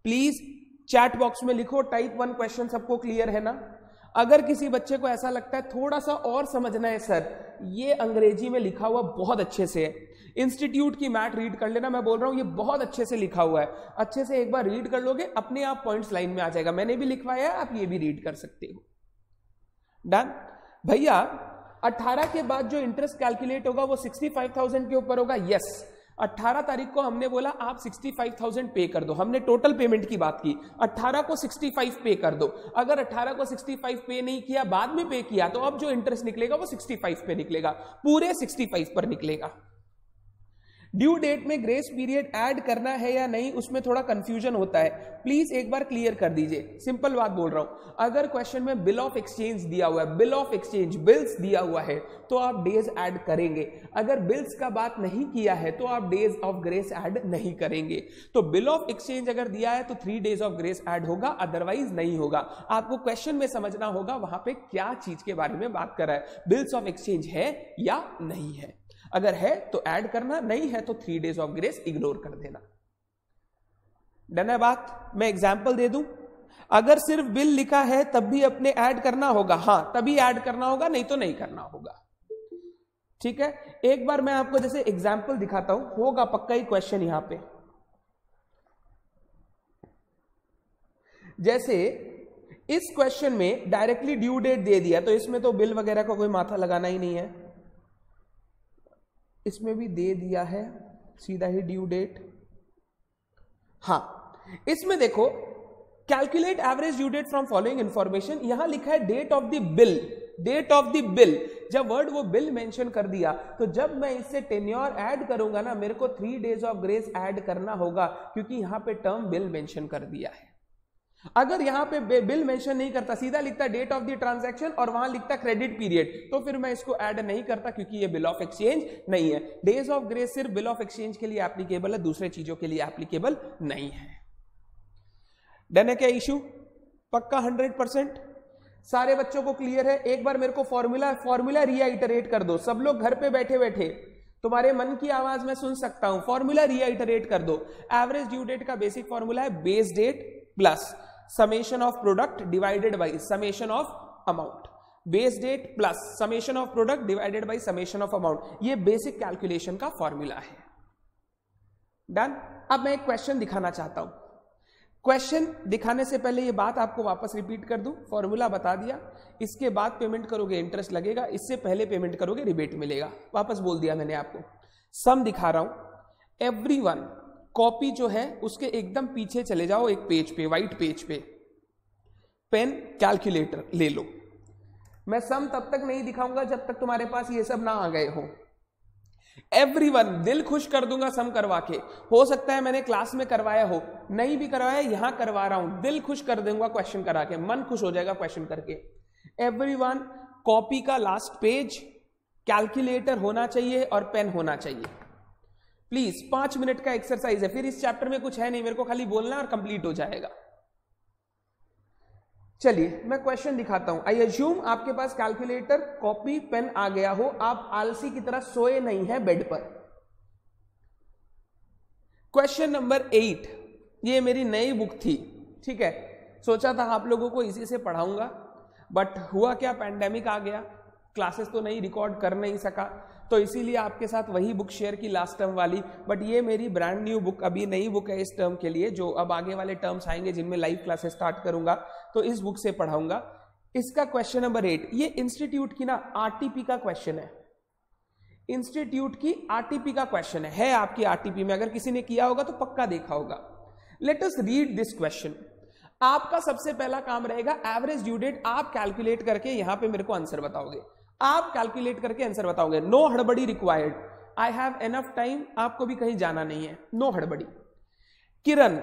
प्लीज चैट बॉक्स में लिखो टाइप 1 क्वेश्चन सबको क्लियर है ना। अगर किसी बच्चे को ऐसा लगता है थोड़ा सा और समझना है सर, ये अंग्रेजी में लिखा हुआ बहुत अच्छे से है, इंस्टीट्यूट की मैट रीड कर लेना, मैं बोल रहा हूं ये बहुत अच्छे से लिखा हुआ है, अच्छे से एक बार रीड कर लोगे अपने आप पॉइंट्स लाइन में आ जाएगा, मैंने भी लिखवाया है, आप ये भी रीड कर सकते हो। डन भैया। 18 के बाद जो इंटरेस्ट कैलकुलेट होगा वो 65,000 के ऊपर होगा। यस, 18 तारीख को हमने बोला आप 65,000 पे कर दो, हमने टोटल पेमेंट की बात की, 18 को 65 पे कर दो। अगर 18 को 65 पे नहीं किया, बाद में पे किया, तो अब जो इंटरेस्ट निकलेगा वो 65 पे निकलेगा, पूरे 65 पर निकलेगा। ड्यू डेट में ग्रेस पीरियड ऐड करना है या नहीं, उसमें थोड़ा कंफ्यूजन होता है, प्लीज एक बार क्लियर कर दीजिए। सिंपल बात बोल रहा हूं, अगर क्वेश्चन में बिल ऑफ एक्सचेंज दिया हुआ है, बिल ऑफ एक्सचेंज बिल्स दिया हुआ है, तो आप डेज ऐड करेंगे। अगर बिल्स का बात नहीं किया है तो आप डेज ऑफ ग्रेस ऐड नहीं करेंगे। तो बिल ऑफ एक्सचेंज अगर दिया है तो 3 डेज ऑफ ग्रेस ऐड होगा, अदरवाइज नहीं होगा। आपको क्वेश्चन में समझना होगा वहां पे क्या चीज के बारे में बात कर रहा है, बिल्स ऑफ एक्सचेंज है या नहीं है। अगर है तो ऐड करना, नहीं है तो 3 डेज ऑफ ग्रेस इग्नोर कर देना। डन है बात। मैं एग्जांपल दे दूं, अगर सिर्फ बिल लिखा है तब भी अपने ऐड करना होगा, हां तभी ऐड करना होगा, नहीं तो नहीं करना होगा। ठीक है, एक बार मैं आपको जैसे एग्जांपल दिखाता हूं, होगा पक्का ही क्वेश्चन यहां पे। जैसे इस क्वेश्चन में डायरेक्टली ड्यू डेट दे दिया, तो इसमें तो बिल वगैरह का कोई माथा लगाना ही नहीं है, इसमें भी दे दिया है सीधा ही ड्यू डेट। हां, इसमें देखो calculate average due date from following information, यहां लिखा है date of the bill, date of the bill. जब वर्ड वो बिल मेंशन कर दिया, तो जब मैं इससे टेन्योर ऐड करूंगा ना, मेरे को 3 डेज ऑफ ग्रेस ऐड करना होगा, क्योंकि यहां पे टर्म बिल मेंशन कर दिया है। अगर यहां पे बिल मेंशन नहीं करता, सीधा लिखता डेट ऑफ द ट्रांजैक्शन और वहां लिखता क्रेडिट पीरियड, तो फिर मैं इसको ऐड नहीं करता, क्योंकि ये बिल ऑफ एक्सचेंज नहीं है। डेज ऑफ ग्रेस सिर्फ बिल ऑफ एक्सचेंज के लिए एप्लीकेबल है, दूसरे चीजों के लिए एप्लीकेबल नहीं है। डन है क्या इशू? पक्का 100%? सारे बच्चों को क्लियर है? एक बार मेरे को फॉर्मूला रीआइटरेट कर दो, सब लोग घर पे बैठे बैठे, तुम्हारे मन की आवाज मैं सुन सकता हूं, फॉर्मूला रीआइटरेट कर दो। एवरेज ड्यू डेट का बेसिक फॉर्मूला है base date plus summation of product divided by summation of amount. Base date plus summation of product divided by summation of amount, ये बेसिक कैलकुलेशन का formula है। Done. अब मैं एक question दिखाना चाहता हूं। क्वेश्चन दिखाने से पहले ये बात आपको वापस रिपीट कर दूं, फॉर्मूला बता दिया, इसके बाद पेमेंट करोगे इंटरेस्ट लगेगा, इससे पहले पेमेंट करोगे रिबेट मिलेगा, वापस बोल दिया मैंने आपको। सम दिखा रहा हूं, एवरीवन कॉपी जो है उसके एकदम पीछे चले जाओ, एक पेज पे, व्हाइट पेज पे, पेन कैलकुलेटर ले लो। मैं सम तब तक नहीं दिखाऊंगा जब तक तुम्हारे पास ये सब ना आ गए हो। एवरीवन, दिल खुश कर दूंगा सम करवा के, हो सकता है मैंने क्लास में करवाया हो, नहीं भी करवाया यहां करवा रहा हूं, दिल खुश कर दूंगा क्वेश्चन करा के, मन खुश हो जाएगा क्वेश्चन करके। एवरीवन कॉपी का लास्ट पेज, कैलकुलेटर होना चाहिए और पेन होना चाहिए। प्लीज 5 मिनट का एक्सरसाइज है, फिर इस चैप्टर में कुछ है नहीं, मेरे को खाली बोलना और कंप्लीट हो जाएगा। चलिए मैं क्वेश्चन दिखाता हूं। आई अज्यूम आपके पास कैलकुलेटर, कॉपी, पेन आ गया हो, आप आलसी की तरह सोए नहीं है बेड पर। क्वेश्चन नंबर 8, ये मेरी नई बुक थी, ठीक है, सोचा था आप लोगों को इसी से पढ़ाऊंगा, बट हुआ क्या, पैंडेमिक आ गया, क्लासेस तो नहीं रिकॉर्ड कर नहीं सका, तो इसीलिए आपके साथ वही बुक शेयर की लास्ट टर्म वाली। बट ये मेरी ब्रांड न्यू बुक, अभी नई बुक है इस टर्म के लिए, जो अब आगे वाले टर्म्स आएंगे जिनमें लाइव क्लासेस स्टार्ट करूंगा, तो इस बुक से पढ़ाऊंगा। इसका क्वेश्चन नंबर 8, ये इंस्टीट्यूट की ना आरटीपी का क्वेश्चन है, इंस्टीट्यूट की आरटीपी का क्वेश्चन है आपकी आरटीपी में, अगर किसी ने किया होगा तो पक्का देखा होगा। Let us read this question. आपका सबसे पहला काम रहेगा एवरेज ड्यू डेट, आप कैलकुलेट करके यहां पे मेरे को आंसर बताओगे, आप कैलकुलेट करके आंसर बताओगे, नो हड़बड़ी required, I have enough time, आपको भी कहीं जाना नहीं है, नो हड़बड़ी। Kiran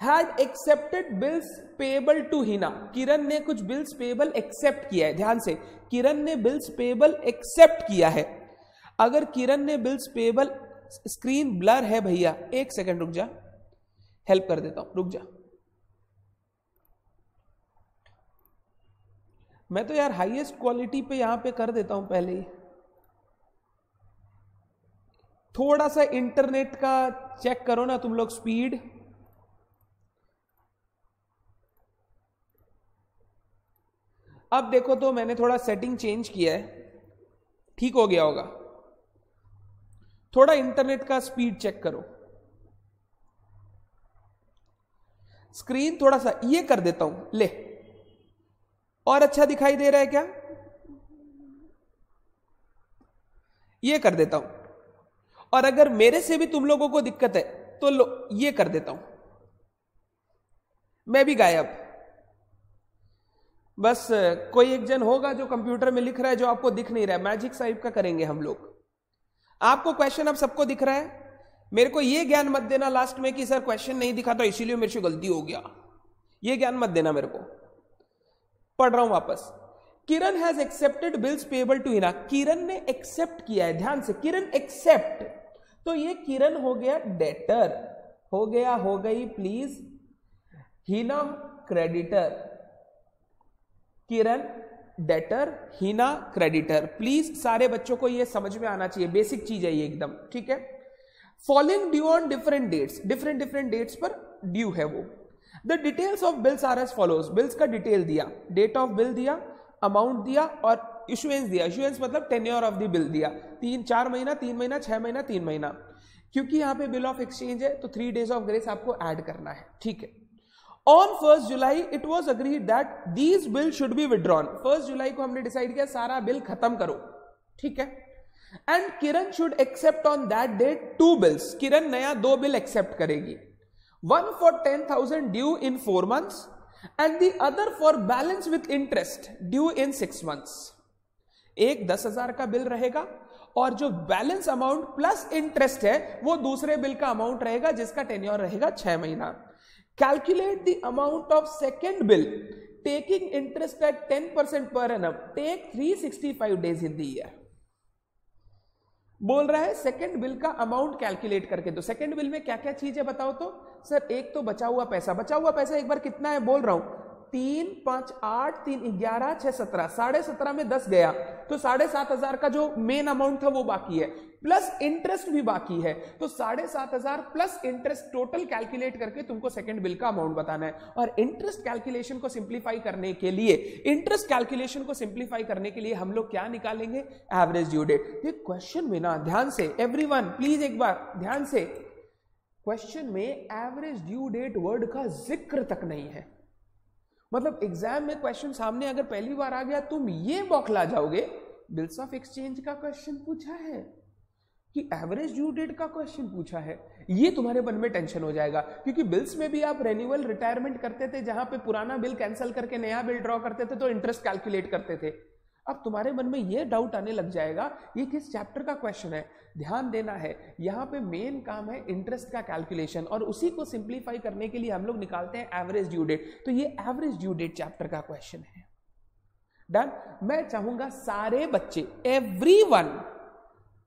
had accepted bills payable to Hina, Kiran ने कुछ बिल्स पेएबल एक्सेप्ट किया है, ध्यान से, किरण ने बिल्स पेएबल एक्सेप्ट किया है। अगर किरण ने बिल्स पेएबल, स्क्रीन ब्लर है भैया, एक सेकंड रुक जा, हेल्प कर देता हूं, रुक जा। मैं तो यार हाईएस्ट क्वालिटी पे यहां पे कर देता हूं पहले ही, थोड़ा सा इंटरनेट का चेक करो ना तुम लोग, स्पीड। अब देखो तो मैंने थोड़ा सेटिंग चेंज किया है, ठीक हो गया होगा। थोड़ा इंटरनेट का स्पीड चेक करो, स्क्रीन थोड़ा सा ये कर देता हूं, ले, और अच्छा दिखाई दे रहा है क्या? ये कर देता हूं। और अगर मेरे से भी तुम लोगों को दिक्कत है तो लो, ये कर देता हूं, मैं भी गायब। बस कोई एक जन होगा जो कंप्यूटर में लिख रहा है, जो आपको दिख नहीं रहा है, मैजिक टाइप का करेंगे हम लोग। आपको क्वेश्चन अब सबको दिख रहा है? मेरे को ये ज्ञान मत देना लास्ट में कि सर क्वेश्चन नहीं दिखा तो इसीलिए मेरे से गलती हो गया, ये ज्ञान मत देना मेरे को। पढ़ रहा हूं वापस। Kiran has accepted bills payable to Hina. Kiran ने एक्सेप्ट किया है, ध्यान से, किरण एक्सेप्ट, तो ये किरण हो गया डेटर, हो गया, हो गई please, Hina creditor, Kiran debtor, Hina creditor. Please सारे बच्चों को ये समझ में आना चाहिए, बेसिक चीज है ये एकदम, ठीक है। Falling due on different dates, different different dates पर ड्यू है वो। The details of bills are as follows. Bills का डिटेल दिया, डेट ऑफ बिल दिया, अमाउंट दिया और इशुएंस दिया। इशुएंस मतलब टेन्योर ऑफ द बिल दिया, 4 महीना, 3 महीना, 6 महीना, 3 महीना। क्योंकि यहां पे बिल ऑफ एक्सचेंज है तो 3 डेज ऑफ ग्रेस आपको ऐड करना है, ठीक है। On 1 July it was agreed that these bill should be withdrawn. 1 जुलाई को हमने डिसाइड किया सारा बिल खत्म करो, ठीक है। And Kiran should accept on that date 2 bills. Kiran नया 2 बिल एक्सेप्ट करेगी, 1 for 10,000 due in 4 months and the other for balance with interest due in 6 months। एक 10,000 का बिल रहेगा और जो बैलेंस अमाउंट प्लस इंटरेस्ट है वो दूसरे बिल का अमाउंट रहेगा जिसका टेन्योर रहेगा 6 महीना। Calculate the amount of second bill taking interest at 10% per annum, take 365 days in the year। बोल रहा है सेकंड बिल का अमाउंट कैलकुलेट करके दो। सेकंड बिल में क्या क्या चीज है बताओ तो? सर एक तो बचा हुआ पैसा, बचा हुआ पैसा एक बार कितना है बोल रहा हूं, 3, 5, 8, 3, 11, 6, 17, 17.5 में 10 गया तो 7,500 का जो मेन अमाउंट था वो बाकी है, प्लस इंटरेस्ट भी बाकी है, तो 7,500 प्लस इंटरेस्ट टोटल कैलकुलेट करके तुमको सेकंड बिल का अमाउंट बताना है। और इंटरेस्ट कैलकुलेशन को सिंप्लीफाई करने के लिए, हम लोग क्या निकालेंगे? Average due date. ये क्वेश्चन में ना ध्यान से, एवरीवन प्लीज एक बार ध्यान से, क्वेश्चन में एवरेज ड्यू डेट वर्ड का जिक्र तक नहीं है। मतलब एग्जाम में क्वेश्चन सामने अगर पहली बार आ गया तुम ये बौखला जाओगे, बिल्स ऑफ एक्सचेंज का क्वेश्चन पूछा है कि एवरेज ड्यू डेट का क्वेश्चन पूछा है, ये तुम्हारे मन में टेंशन हो जाएगा। क्योंकि बिल्स में भी आप रेन्यूअल रिटायरमेंट करते थे, जहां पे पुराना बिल कैंसिल करके नया बिल ड्रॉ करते थे तो इंटरेस्ट कैलकुलेट करते थे। अब तुम्हारे मन में ये डाउट आने लग जाएगा ये किस चैप्टर का क्वेश्चन है। ध्यान देना है, यहाँ पे मेन काम है इंटरेस्ट का कैलकुलेशन, और उसी को सिंप्लीफाई करने के लिए हम लोग निकालते हैं एवरेज ड्यू डेट। तो ये एवरेज ड्यू डेट चैप्टर का क्वेश्चन है। डन। मैं चाहूंगा सारे बच्चे, everyone,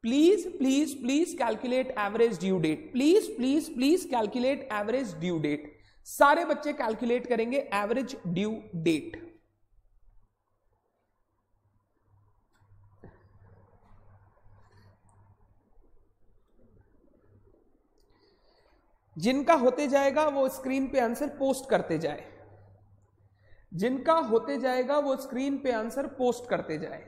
please please please calculate average due date, please please please calculate average due date. सारे बच्चे कैलकुलेट करेंगे एवरेज ड्यू डेट। जिनका होते जाएगा वो स्क्रीन पे आंसर पोस्ट करते जाए, जिनका होते जाएगा वो स्क्रीन पे आंसर पोस्ट करते जाए।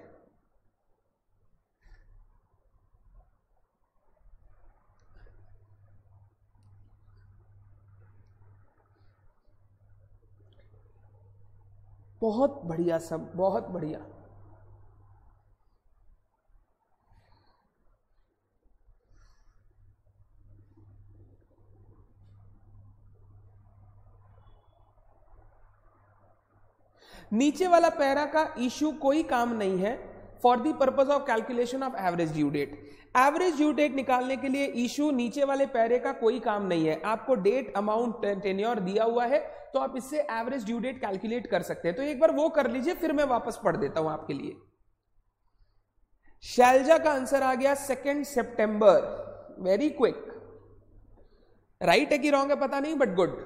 बहुत बढ़िया, सब बहुत बढ़िया। नीचे वाला पैरा का इश्यू कोई काम नहीं है for the purpose of calculation of average due date. Average due date निकालने के लिए इश्यू नीचे वाले पैरे का कोई काम नहीं है। आपको डेट, अमाउंट, टेन्योर दिया हुआ है तो आप इससे एवरेज ड्यू डेट कैलकुलेट कर सकते हैं। तो एक बार वो कर लीजिए, फिर मैं वापस पढ़ देता हूं आपके लिए। शैलजा का आंसर आ गया 2 सितंबर। Very quick. राइट है कि रॉन्ग है पता नहीं, बट गुड।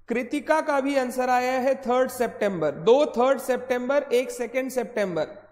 कृतिका का भी आंसर आया है 3 सितंबर, 2 3 सितंबर, 1 2 सितंबर।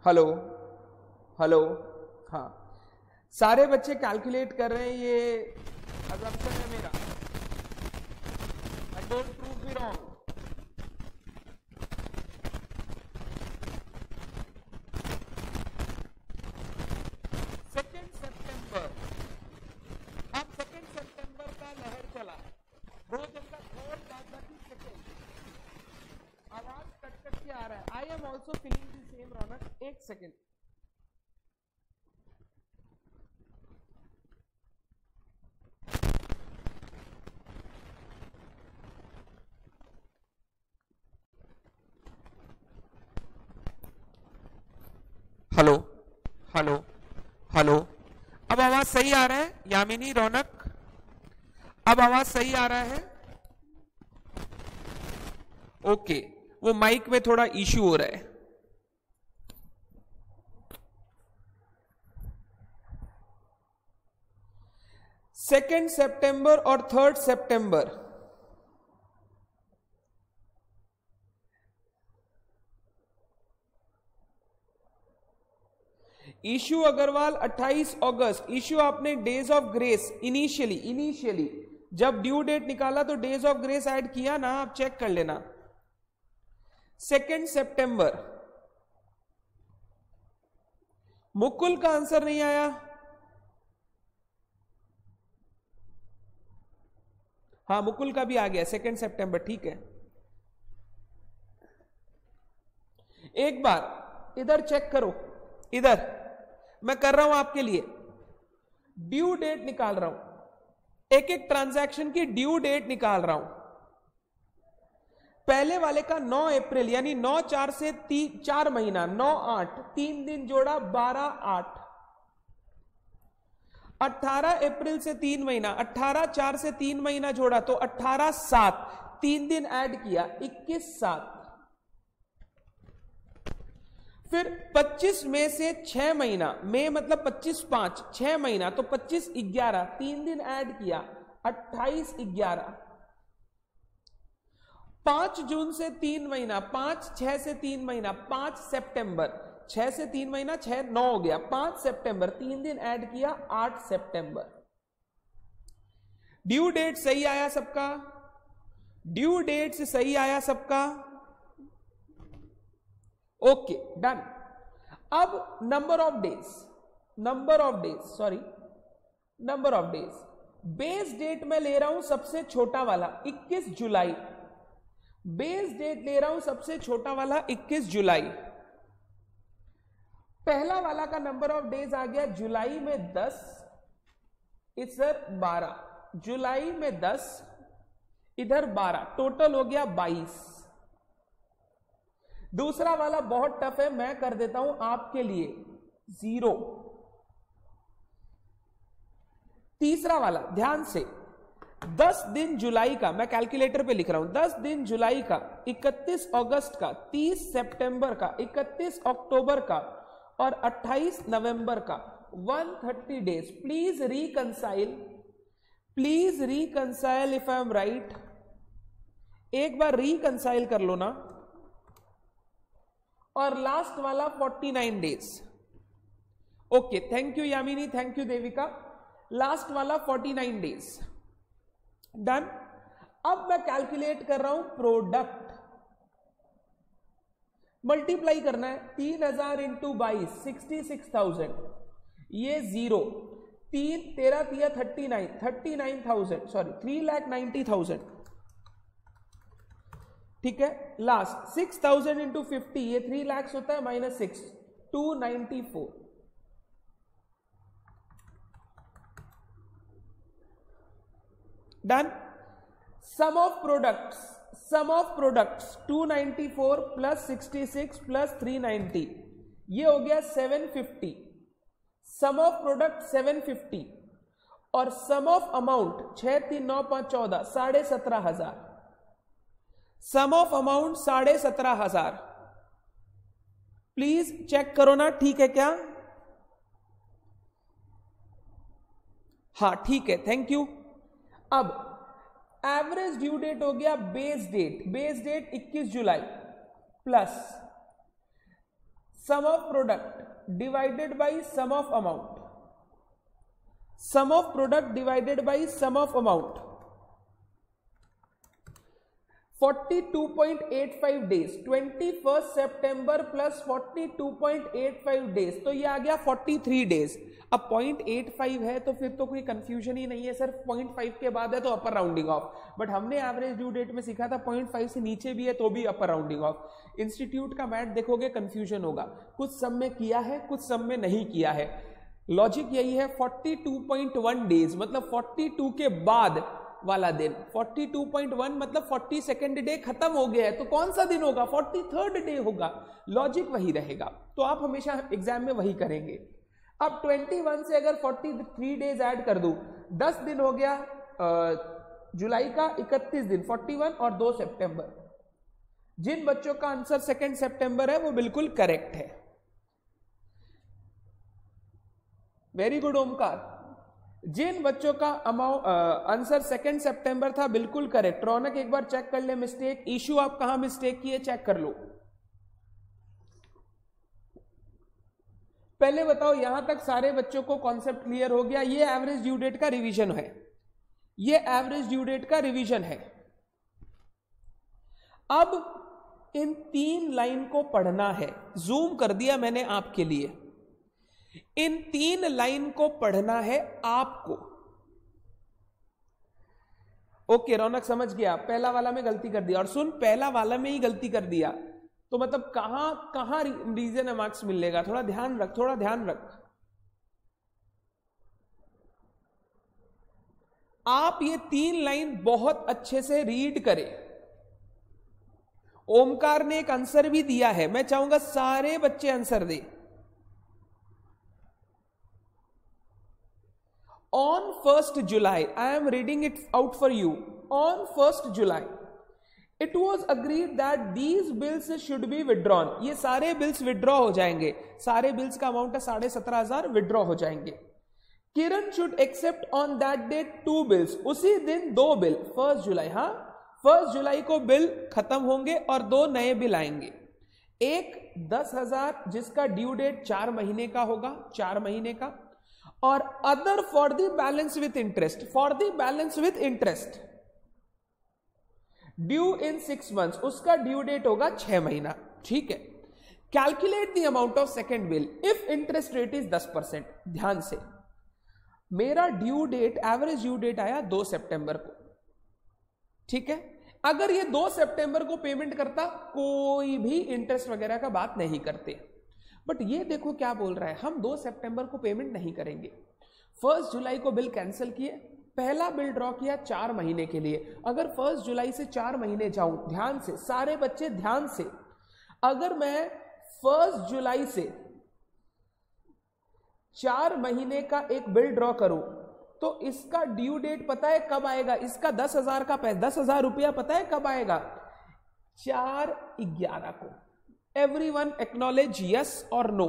हेलो हेलो, हाँ सारे बच्चे कैलकुलेट कर रहे हैं, ये अजम्पशन है मेरा, I don't prove me wrong. Second सितंबर, अब 2 सितंबर का लहर चला, 2 दिन का थर्ड बाद बाकी सेकेंड, आवाज कट कट के आ रहा है। I am also feeling the same Raunak, 1 second. Hello hello hello, अब आवाज सही आ रहा है यामिनी, रौनक, अब आवाज सही आ रहा है? ओके, वो माइक में थोड़ा इश्यू हो रहा है। सेकेंड सितंबर और 3 सितंबर, ईशु अग्रवाल 28 अगस्त, ईशु आपने डेज ऑफ ग्रेस इनिशियली जब ड्यू डेट निकाला तो डेज ऑफ ग्रेस ऐड किया ना, आप चेक कर लेना। 2 सितंबर, मुकुल का आंसर नहीं आया, हाँ मुकुल का भी आ गया 2 सितंबर, ठीक है। एक बार इधर चेक करो, इधर मैं कर रहा हूं आपके लिए, ड्यू डेट निकाल रहा हूं, एक एक ट्रांजैक्शन की ड्यू डेट निकाल रहा हूं। पहले वाले का 9 अप्रैल यानी 9/4 से 4 महीना, 9/8 3 दिन जोड़ा 12/8, 18 अप्रैल से 3 महीना, 18/4 से 3 महीना जोड़ा तो 18/7 3 दिन ऐड किया 21/7, फिर 25 मई से 6 महीना, मई मतलब 25/5 6 महीना तो 25/11 3 दिन ऐड किया 28/11, 5 जून से 3 महीना, 5/6 से 3 महीना 5 सितंबर, 6 से 3 महीना 6 9 हो गया, 5 सितंबर 3 दिन ऐड किया 8 सितंबर। ड्यू डेट सही आया सबका? ड्यू डेट से सही आया सबका? Okay done. अब number of days, base date में ले रहा हूं सबसे छोटा वाला 21 जुलाई, बेस डेट ले रहा हूं सबसे छोटा वाला 21 जुलाई। पहला वाला का नंबर ऑफ डेज आ गया जुलाई में 10, इधर 12, जुलाई में 10 इधर 12, टोटल हो गया 22। दूसरा वाला बहुत टफ है, मैं कर देता हूं आपके लिए 0। तीसरा वाला ध्यान से, 10 दिन जुलाई का, मैं कैलकुलेटर पे लिख रहा हूं, 10 दिन जुलाई का, 31 अगस्त का, 30 सितंबर का, 31 अक्टूबर का और 28 नवंबर का, 130 days. Please reconcile if I am right, एक बार रिकंसाइल कर लो ना। और लास्ट वाला 49 days. Okay, thank you Yamini, thank you Devika. Last वाला 49 डेज डन। अब मैं कैलकुलेट कर रहा हूं प्रोडक्ट, मल्टीप्लाई करना है 3000 इंटू 22 66,000, ये 0, 3 13 39,000 सॉरी 3,90,000, ठीक है। लास्ट 6000 इंटू 50, ये 3 लाख होता है, -6 294। Done. Sum of products 294 plus 66 plus 390, ये हो गया 750। सम ऑफ प्रोडक्ट 750 और sum of amount 6 3 9 5 14 17,500। Sum of amount 17,500। Please check करो ना, ठीक है क्या? हाँ ठीक है, थैंक यू। अब एवरेज ड्यू डेट हो गया बेस डेट 21 जुलाई plus sum of product divided by sum of amount, sum of product divided by sum of amount 42.85 days. 21 सितंबर प्लस 42.85 डेज, तो ये आ गया 43 डेज। अब 0.85 है तो फिर तो कोई कंफ्यूजन ही नहीं है सर, 0.5 के बाद है तो अपर राउंडिंग ऑफ। बट हमने एवरेज ड्यू डेट में सीखा था 0.5 से नीचे भी है तो भी अपर राउंडिंग ऑफ। इंस्टीट्यूट का मैथ देखोगे कंफ्यूजन होगा, कुछ सम में किया है कुछ सम में नहीं किया है। लॉजिक यही है, 42.1 डेज मतलब 42 के बाद वाला दिन, 42.1 मतलब 42nd डे खत्म हो गया है, तो कौन सा दिन होगा? 43rd डे होगा। लॉजिक वही रहेगा, तो आप हमेशा एग्जाम में वही करेंगे। अब 21 से अगर 43 डेज ऐड कर दूं, 10 दिन हो गया जुलाई का, 31 दिन 41 और 2 सितंबर। जिन बच्चों का आंसर 2 सितंबर है वो बिल्कुल करेक्ट है। Very good Omkar. जिन बच्चों का आंसर 2 सितंबर था बिल्कुल करेक्ट। रौनक एक बार चेक कर ले मिस्टेक, इशू आप कहां मिस्टेक किए चेक कर लो। पहले बताओ, यहां तक सारे बच्चों को कॉन्सेप्ट क्लियर हो गया? ये एवरेज ड्यू डेट का रिवीजन है, ये एवरेज ड्यू डेट का रिवीजन है। अब इन 3 लाइन को पढ़ना है, जूम कर दिया मैंने आपके लिए। इन 3 लाइन को पढ़ना है आपको। ओके रौनक समझ गया, पहला वाला में गलती कर दिया। और सुन, पहला वाला में ही गलती कर दिया तो मतलब कहां रीजन है मार्क्स मिलेगा? थोड़ा ध्यान रख, थोड़ा ध्यान रख। आप ये 3 लाइन बहुत अच्छे से रीड करें। ओमकार ने एक आंसर भी दिया है, मैं चाहूंगा सारे बच्चे आंसर दें। On 1st July, I am reading it out for you. On 1st July, it was agreed that these bills should be withdrawn. ये सारे बिल्स विड्रॉ हो जाएंगे, सारे बिल्स का अमाउंट है 17,500, विड्रॉ हो जाएंगे। Kiran should accept on that date 2 bills, उसी दिन 2 बिल। 1 जुलाई, हाँ 1 जुलाई को बिल खत्म होंगे और 2 नए बिल आएंगे। एक 10,000 जिसका ड्यू डेट 4 महीने का होगा, 4 महीने का, और other for the balance with interest, for the balance with interest due in 6 months, उसका ड्यू डेट होगा 6 महीना। ठीक है। Calculate the amount of second bill if interest rate is 10%। ध्यान से, मेरा due date, average due date आया 2 सितंबर को। ठीक है। अगर ये 2 सितंबर को पेमेंट करता, कोई भी इंटरेस्ट वगैरह का बात नहीं करते। बट ये देखो क्या बोल रहा है, हम 2 सितंबर को पेमेंट नहीं करेंगे। 1 जुलाई को बिल कैंसिल किए, पहला बिल ड्रॉ किया 4 महीने के लिए। अगर 1 जुलाई से 4 महीने जाऊं, ध्यान से सारे बच्चे ध्यान से, अगर मैं 1 जुलाई से 4 महीने का एक बिल ड्रॉ करूं तो इसका ड्यू डेट पता है कब आएगा? इसका 10,000 का 10,000 रुपया पता है कब आएगा? 4/11 को। Everyone acknowledge yes or no?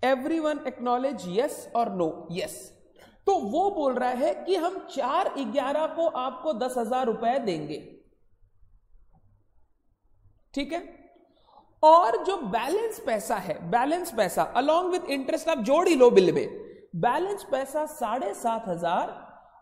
Everyone acknowledge yes or no? Yes. तो वो बोल रहा है कि हम 4/11 को आपको 10,000 रुपए देंगे। ठीक है। और जो बैलेंस पैसा है, बैलेंस पैसा अलॉन्ग विथ इंटरेस्ट आप जोड़ ही लो बिल में, बैलेंस पैसा 7,500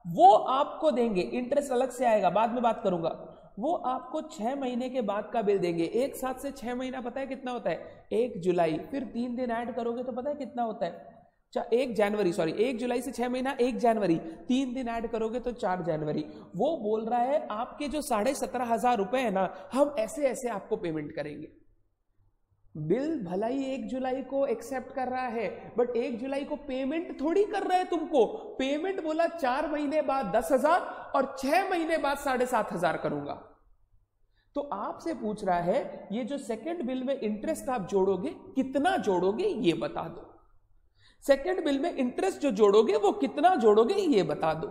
वो आपको देंगे। इंटरेस्ट अलग से आएगा, बाद में बात करूंगा। वो आपको 6 महीने के बाद का बिल देंगे। एक साथ से 6 महीना पता है कितना होता है? 1 जुलाई, फिर 3 दिन ऐड करोगे तो पता है कितना होता है? 1 जनवरी, सॉरी 1 जुलाई से 6 महीना 1 जनवरी, 3 दिन ऐड करोगे तो 4 जनवरी। वो बोल रहा है आपके जो 17,500 रुपए है ना, हम ऐसे ऐसे आपको पेमेंट करेंगे। बिल भला ही 1 जुलाई को एक्सेप्ट कर रहा है, बट 1 जुलाई को पेमेंट थोड़ी कर रहा है तुमको। पेमेंट बोला 4 महीने बाद 10,000 और 6 महीने बाद 7,500 करूंगा। तो आपसे पूछ रहा है ये जो सेकंड बिल में इंटरेस्ट आप जोड़ोगे कितना जोड़ोगे ये बता दो। सेकंड बिल में इंटरेस्ट जो जोड़ोगे वो कितना जोड़ोगे ये बता दो।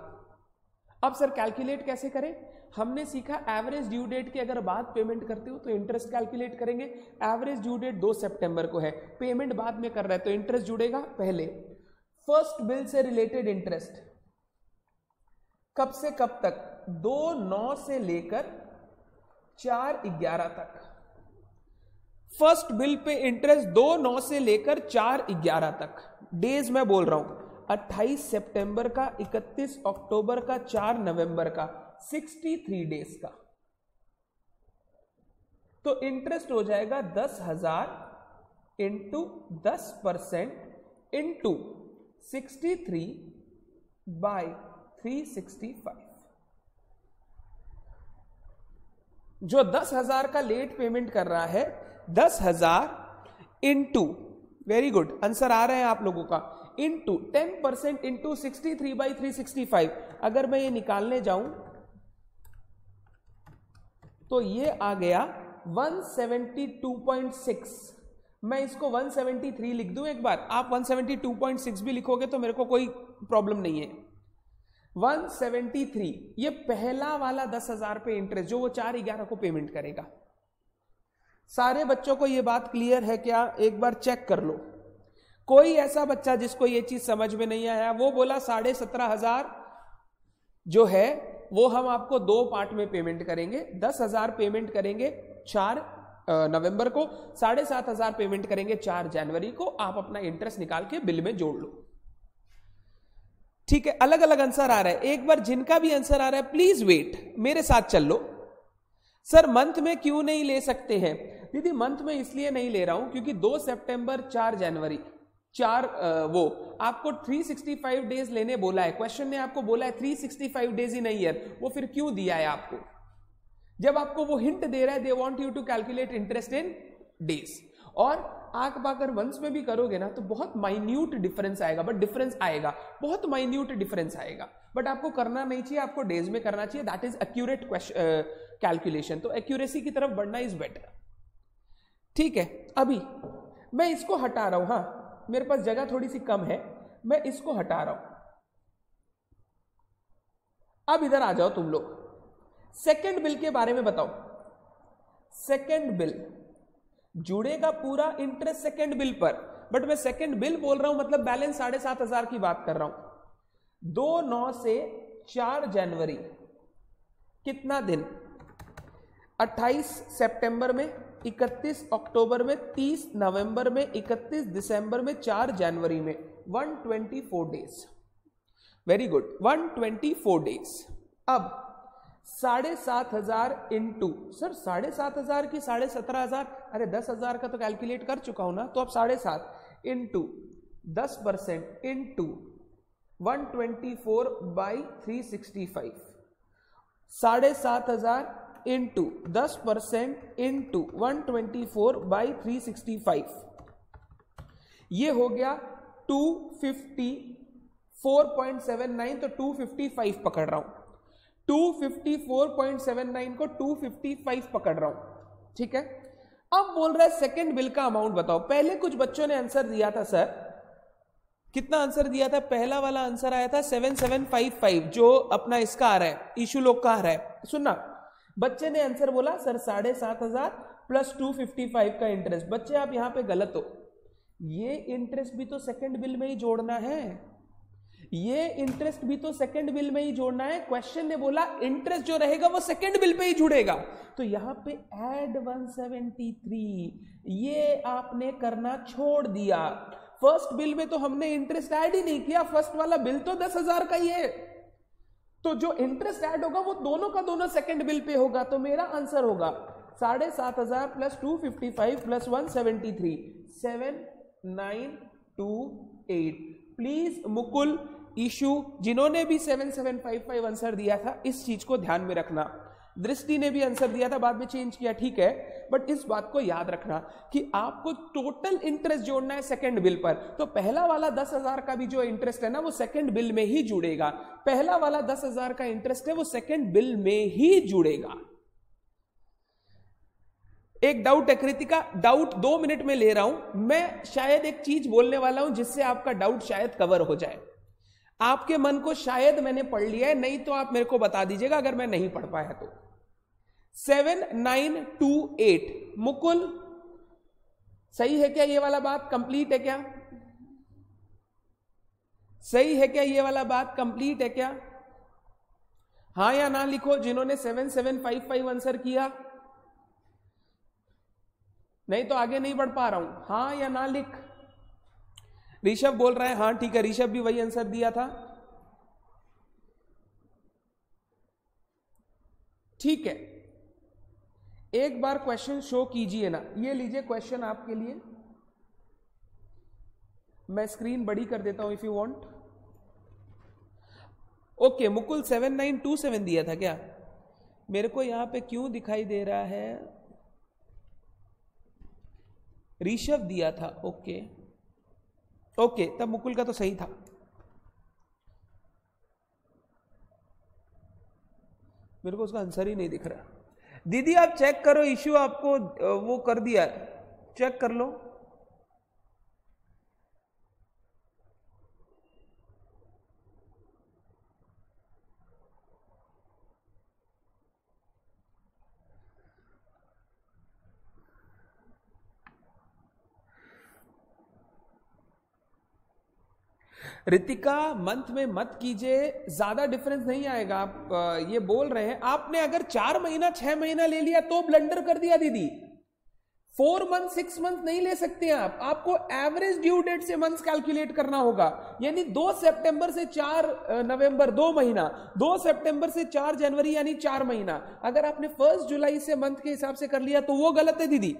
अब सर कैलकुलेट कैसे करें? हमने सीखा एवरेज ड्यू डेट की अगर बाद पेमेंट करते हो तो इंटरेस्ट कैलकुलेट करेंगे। एवरेज ड्यू डेट 2 सितंबर को है, पेमेंट बाद में कर रहा है तो इंटरेस्ट जुड़ेगा पहले। फर्स्ट बिल से रिलेटेड इंटरेस्ट कब से कब तक? 2/9 से लेकर 4/11 तक। फर्स्ट बिल पे इंटरेस्ट 2/9 से लेकर 4/11 तक। डेज मैं बोल रहा हूं 28 सितंबर का, 31 अक्टूबर का, 4 नवंबर का, 63 डेज का। तो इंटरेस्ट हो जाएगा 10,000 इंटू 10% इंटू 63 बाय 365। जो 10,000 का लेट पेमेंट कर रहा है, 10,000 इंटू, वेरी गुड आंसर आ रहे हैं आप लोगों का, इंटू 10% इंटू 63 बाई 365। अगर मैं ये निकालने जाऊं तो ये आ गया 172.6। मैं इसको 173 लिख दूं एक बार, आप 172.6 भी लिखोगे तो मेरे को कोई प्रॉब्लम नहीं है। 173 ये पहला वाला 10,000 पे इंटरेस्ट जो वो 4/11 को पेमेंट करेगा। सारे बच्चों को ये बात क्लियर है क्या? एक बार चेक कर लो। कोई ऐसा बच्चा जिसको ये चीज समझ में नहीं आया? वो बोला 17,500 जो है वो हम आपको 2 पार्ट में पेमेंट करेंगे। 10,000 पेमेंट करेंगे 4 नवंबर को, 7,500 पेमेंट करेंगे 4 जनवरी को। आप अपना इंटरेस्ट निकाल के बिल में जोड़ लो। ठीक है, अलग अलग आंसर आ रहा है। एक बार जिनका भी आंसर आ रहा है प्लीज वेट, मेरे साथ चल लो। सर मंथ में क्यों नहीं ले सकते हैं? दीदी मंथ में इसलिए नहीं ले रहा हूं क्योंकि 2 सितंबर 4 जनवरी 4 वो आपको 365 डेज लेने बोला है। क्वेश्चन ने आपको बोला है 365 डेज इन अ ईयर, वो फिर क्यों दिया है आपको? जब आपको वो हिंट दे रहा है they want you to calculate interest in days. और आंख पाकर वंश में भी करोगे ना तो बहुत माइन्यूट डिफरेंस आएगा, बट डिफरेंस आएगा, बहुत माइन्यूट डिफरेंस आएगा, बट आपको करना नहीं चाहिए, आपको डेज में करना चाहिए। That is accurate calculation. तो एक्यूरेसी की तरफ बढ़ना इज बेटर। ठीक है, अभी मैं इसको हटा रहा हूं। हाँ, मेरे पास जगह थोड़ी सी कम है, मैं इसको हटा रहा हूं। अब इधर आ जाओ तुम लोग, सेकंड बिल के बारे में बताओ। सेकंड बिल जुड़ेगा पूरा इंटरेस्ट सेकंड बिल पर, बट मैं सेकंड बिल बोल रहा हूं मतलब बैलेंस 7,500 की बात कर रहा हूं। 2/9 से 4 जनवरी कितना दिन? 28 सितंबर में, 31 अक्टूबर में, 30 नवंबर में, 31 दिसंबर में, 4 जनवरी में, 124 डेज। Very good, 124 days. अब 7,500 इंटू, सर 7,500 की 17,500, अरे 10,000 का तो कैलकुलेट कर चुका हूं ना, तो अब 7.5 into 10% into 124 by 365। 7,500 into 10% into 124 by 365, ये हो गया 254.79। तो 255 पकड़ रहा हूं, 254.79 को 255 पकड़ रहा हूं। ठीक है, अब बोल रहा है सेकंड बिल का अमाउंट बताओ। पहले कुछ बच्चों ने आंसर दिया था, सर कितना आंसर दिया था? पहला वाला आंसर आया था 7755, जो अपना इसका आ रहा है, इशू लोग का आ रहा है। सुनना, बच्चे ने आंसर बोला सर 7,500 प्लस 255 का इंटरेस्ट। बच्चे आप यहां पे गलत हो, ये इंटरेस्ट भी तो सेकंड बिल में ही जोड़ना है, ये इंटरेस्ट भी तो सेकंड बिल में ही जोड़ना है। क्वेश्चन ने बोला इंटरेस्ट जो रहेगा वो सेकंड बिल पे ही जुड़ेगा, तो यहां पे ऐड 173 ये आपने करना छोड़ दिया। फर्स्ट बिल में तो हमने इंटरेस्ट ऐड ही नहीं किया, फर्स्ट वाला बिल तो 10,000 का ही है, तो जो इंटरेस्ट ऐड होगा वो दोनों का दोनों सेकंड बिल पे होगा। तो मेरा आंसर होगा 7,500 plus 255 plus 173, 7928 please Mukul, Ishu, जिन्होंने भी 7755 आंसर दिया था, इस चीज को ध्यान में रखना। दृष्टि ने भी आंसर दिया था, बाद में चेंज किया, ठीक है, बट इस बात को याद रखना कि आपको टोटल इंटरेस्ट जोड़ना है सेकंड बिल पर। तो पहला वाला 10,000 का भी जो इंटरेस्ट है ना, वो सेकंड बिल में ही जुड़ेगा। पहला वाला 10,000 का इंटरेस्ट है वो सेकंड बिल में ही जुड़ेगा। एक डाउट है कृतिका, डाउट 2 मिनट में ले रहा हूं मैं, शायद एक चीज बोलने वाला हूं जिससे आपका डाउट शायद कवर हो जाए। आपके मन को शायद मैंने पढ़ लिया है, नहीं तो आप मेरे को बता दीजिएगा अगर मैं नहीं पढ़ पाया तो। 7928 मुकुल, सही है क्या? ये वाला बात कंप्लीट है क्या? सही है क्या? ये वाला बात कंप्लीट है क्या? हाँ या ना लिखो जिन्होंने 7755 आंसर किया, नहीं तो आगे नहीं बढ़ पा रहा हूं। हाँ या ना लिख। ऋषभ बोल रहा है हाँ ठीक है, ऋषभ भी वही आंसर दिया था, ठीक है। एक बार क्वेश्चन शो कीजिए ना, ये लीजिए क्वेश्चन आपके लिए, मैं स्क्रीन बड़ी कर देता हूं if you want. Okay, Mukul 7927 दिया था क्या? मेरे को यहां पे क्यों दिखाई दे रहा है ऋषभ दिया था, ओके ओके, तब मुकुल का तो सही था। मेरे को उसका आंसर ही नहीं दिख रहा। दीदी आप चेक करो, इश्यू आपको वो कर दिया, चेक कर लो। रितिका मंथ में मत कीजिए, ज्यादा डिफरेंस नहीं आएगा। आप ये बोल रहे हैं, आपने अगर 4 महीना 6 महीना ले लिया तो ब्लंडर कर दिया दीदी। 4 मंथ 6 मंथ नहीं ले सकते आप, आपको एवरेज ड्यू डेट से मंथ्स कैलकुलेट करना होगा। यानी 2 सितंबर से 4 नवंबर 2 महीना, 2 सितंबर से 4 जनवरी यानी 4 महीना। अगर आपने 1 जुलाई से मंथ के हिसाब से कर लिया तो वो गलत है दीदी,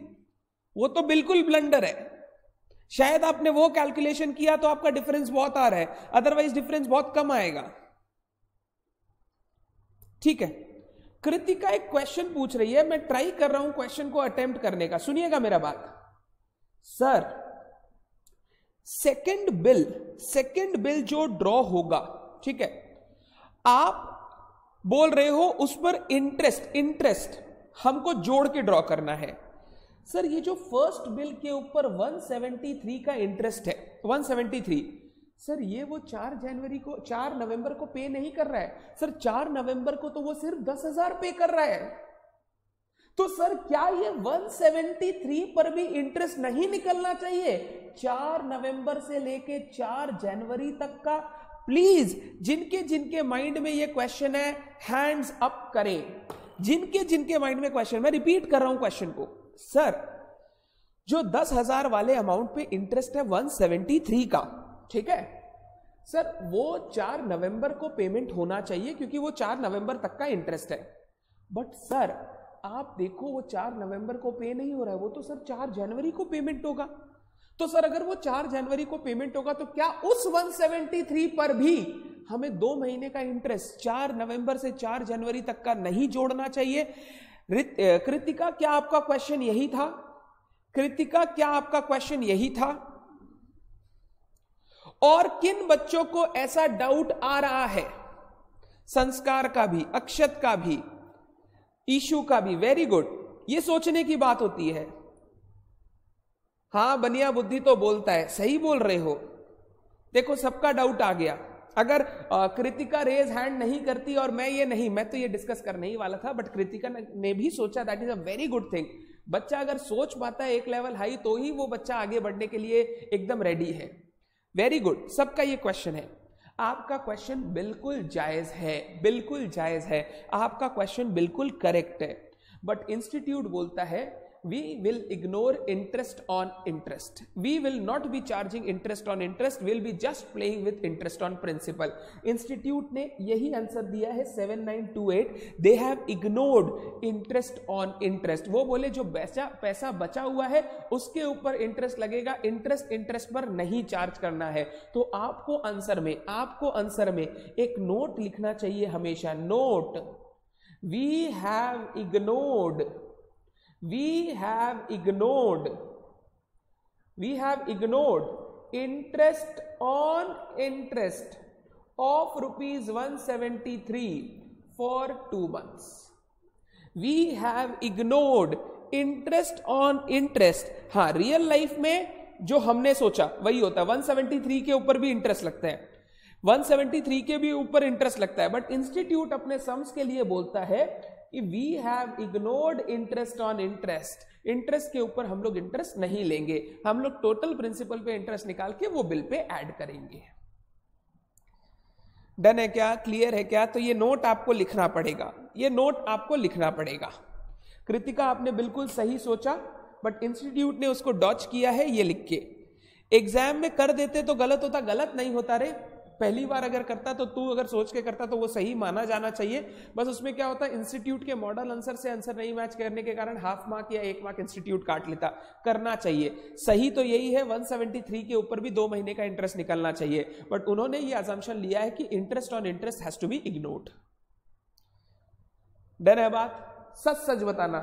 वो तो बिल्कुल ब्लंडर है। शायद आपने वो कैलकुलेशन किया तो आपका डिफरेंस बहुत आ रहा है, अदरवाइज डिफरेंस बहुत कम आएगा, ठीक है। कृतिका एक क्वेश्चन पूछ रही है, मैं ट्राई कर रहा हूं क्वेश्चन को अटेम्प्ट करने का, सुनिएगा मेरा बात। सर सेकंड बिल जो ड्रॉ होगा, ठीक है, आप बोल रहे हो उस पर इंटरेस्ट हमको जोड़ के ड्रॉ करना है। सर ये जो फर्स्ट बिल के ऊपर 173 का इंटरेस्ट है, 173, सर ये वो 4 नवंबर को पे नहीं कर रहा है सर, 4 नवंबर को तो वो सिर्फ 10,000 पे कर रहा है। तो सर क्या ये 173 पर भी इंटरेस्ट नहीं निकलना चाहिए 4 नवंबर से लेके 4 जनवरी तक का? प्लीज जिनके माइंड में ये क्वेश्चन है हैंड्स अप करें, जिनके माइंड में क्वेश्चन, मैं रिपीट कर रहा हूं क्वेश्चन को। सर जो 10,000 वाले अमाउंट पे इंटरेस्ट है 173 का, ठीक है सर, वो 4 नवंबर को पेमेंट होना चाहिए क्योंकि वो 4 नवंबर तक का इंटरेस्ट है। बट सर आप देखो वो 4 नवंबर को पे नहीं हो रहा है, वो तो सर 4 जनवरी को पेमेंट होगा। तो सर अगर वो 4 जनवरी को पेमेंट होगा तो क्या उस 173 पर भी हमें 2 महीने का इंटरेस्ट 4 नवंबर से 4 जनवरी तक का नहीं जोड़ना चाहिए? कृतिका क्या आपका क्वेश्चन यही था? कृतिका क्या आपका क्वेश्चन यही था? और किन बच्चों को ऐसा डाउट आ रहा है? संस्कार का भी, अक्षत का भी, ईशु का भी, वेरी गुड। ये सोचने की बात होती है। हां बनिया बुद्धि तो बोलता है, सही बोल रहे हो। देखो सबका डाउट आ गया। अगर कृतिका रेज हैंड नहीं करती और मैं तो ये डिस्कस करने ही वाला था, बट कृतिका ने भी सोचा, that is a very good thing. बच्चा अगर सोच पाता है एक लेवल हाई तो ही वो बच्चा आगे बढ़ने के लिए एकदम रेडी है। वेरी गुड, सबका ये क्वेश्चन है। आपका क्वेश्चन बिल्कुल जायज है, बिल्कुल जायज है, आपका क्वेश्चन बिल्कुल करेक्ट है। बट इंस्टीट्यूट बोलता है we will ignore interest on interest. We will not be charging interest on interest. We'll be just playing with interest on principal. Institute ने यही आंसर दिया है 7928. They have ignored interest on interest. वो बोले जो पैसा बचा हुआ है उसके ऊपर इंटरेस्ट लगेगा, इंटरेस्ट पर नहीं चार्ज करना है. तो आपको आंसर में एक नोट लिखना चाहिए हमेशा. Note, we have ignored interest on interest of rupees 173 for 2 months. We have ignored interest on interest. हाँ, रियल लाइफ में जो हमने सोचा वही होता है. 173 के ऊपर भी इंटरेस्ट लगता है, 173 के भी ऊपर इंटरेस्ट लगता है, बट इंस्टीट्यूट अपने सम्स के लिए बोलता है कि we have ignored interest on interest. Interest के ऊपर हम लोग इंटरेस्ट नहीं लेंगे, हम लोग टोटल प्रिंसिपल पे इंटरेस्ट निकाल के वो बिल पे ऐड करेंगे. डन है क्या? क्लियर है क्या? तो ये नोट आपको लिखना पड़ेगा. कृतिका, आपने बिल्कुल सही सोचा, बट इंस्टीट्यूट ने उसको डॉच किया है ये लिख के. एग्जाम में कर देते तो गलत होता. गलत नहीं होता रे, पहली बार अगर करता तो तू अगर सोच के करता तो वो सही माना जाना चाहिए. बस उसमें क्या होता है, इंस्टीट्यूट के मॉडल आंसर से आंसर नहीं मैच करने के कारण हाफ मार्क या 1 मार्क इंस्टीट्यूट काट लेता. करना चाहिए सही तो यही है, 173 के ऊपर भी 2 महीने का इंटरेस्ट निकलना चाहिए, बट उन्होंने ये असम्पशन लिया है कि interest on interest has to be ignored. Done है बात? सच बताना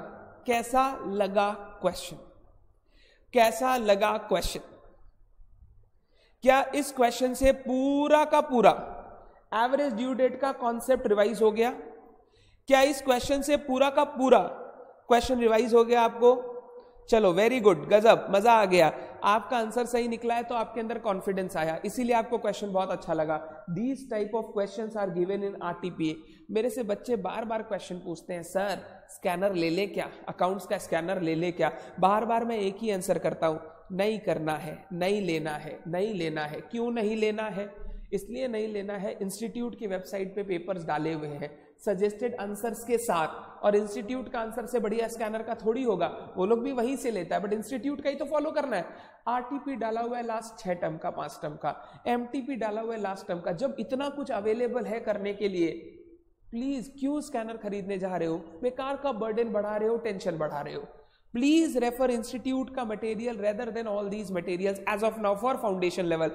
कैसा लगा क्वेश्चन. क्या इस क्वेश्चन से पूरा का पूरा एवरेज ड्यू डेट का कॉन्सेप्ट रिवाइज हो गया? क्या इस क्वेश्चन से पूरा का पूरा क्वेश्चन रिवाइज हो गया आपको? चलो, वेरी गुड, गजब, मजा आ गया. आपका आंसर सही निकला है तो आपके अंदर कॉन्फिडेंस आया, इसीलिए आपको क्वेश्चन बहुत अच्छा लगा. These type of questions are given in RTPA. मेरे से बच्चे बार बार क्वेश्चन पूछते हैं, सर स्कैनर ले ले क्या, अकाउंट्स का स्कैनर ले ले क्या. बार बार मैं एक ही आंसर करता हूं, नहीं करना है, नहीं लेना है. क्यों नहीं लेना है? इसलिए नहीं लेना है, इंस्टीट्यूट की वेबसाइट पे पेपर्स डाले हुए हैं सजेस्टेड आंसर्स के साथ, और इंस्टीट्यूट का आंसर से बढ़िया स्कैनर का थोड़ी होगा. वो लोग भी वहीं से लेता है, बट इंस्टीट्यूट का ही तो फॉलो करना है. आरटीपी डाला हुआ है लास्ट 6 टर्म का, 5 टर्म का. एमटीपी डाला हुआ है लास्ट टर्म का. जब इतना कुछ अवेलेबल है करने के लिए, प्लीज क्यों स्कैनर खरीदने जा रहे हो? बेकार का बर्डन बढ़ा रहे हो, टेंशन बढ़ा रहे हो. Please refer institute का material rather than all these materials as of now for foundation level.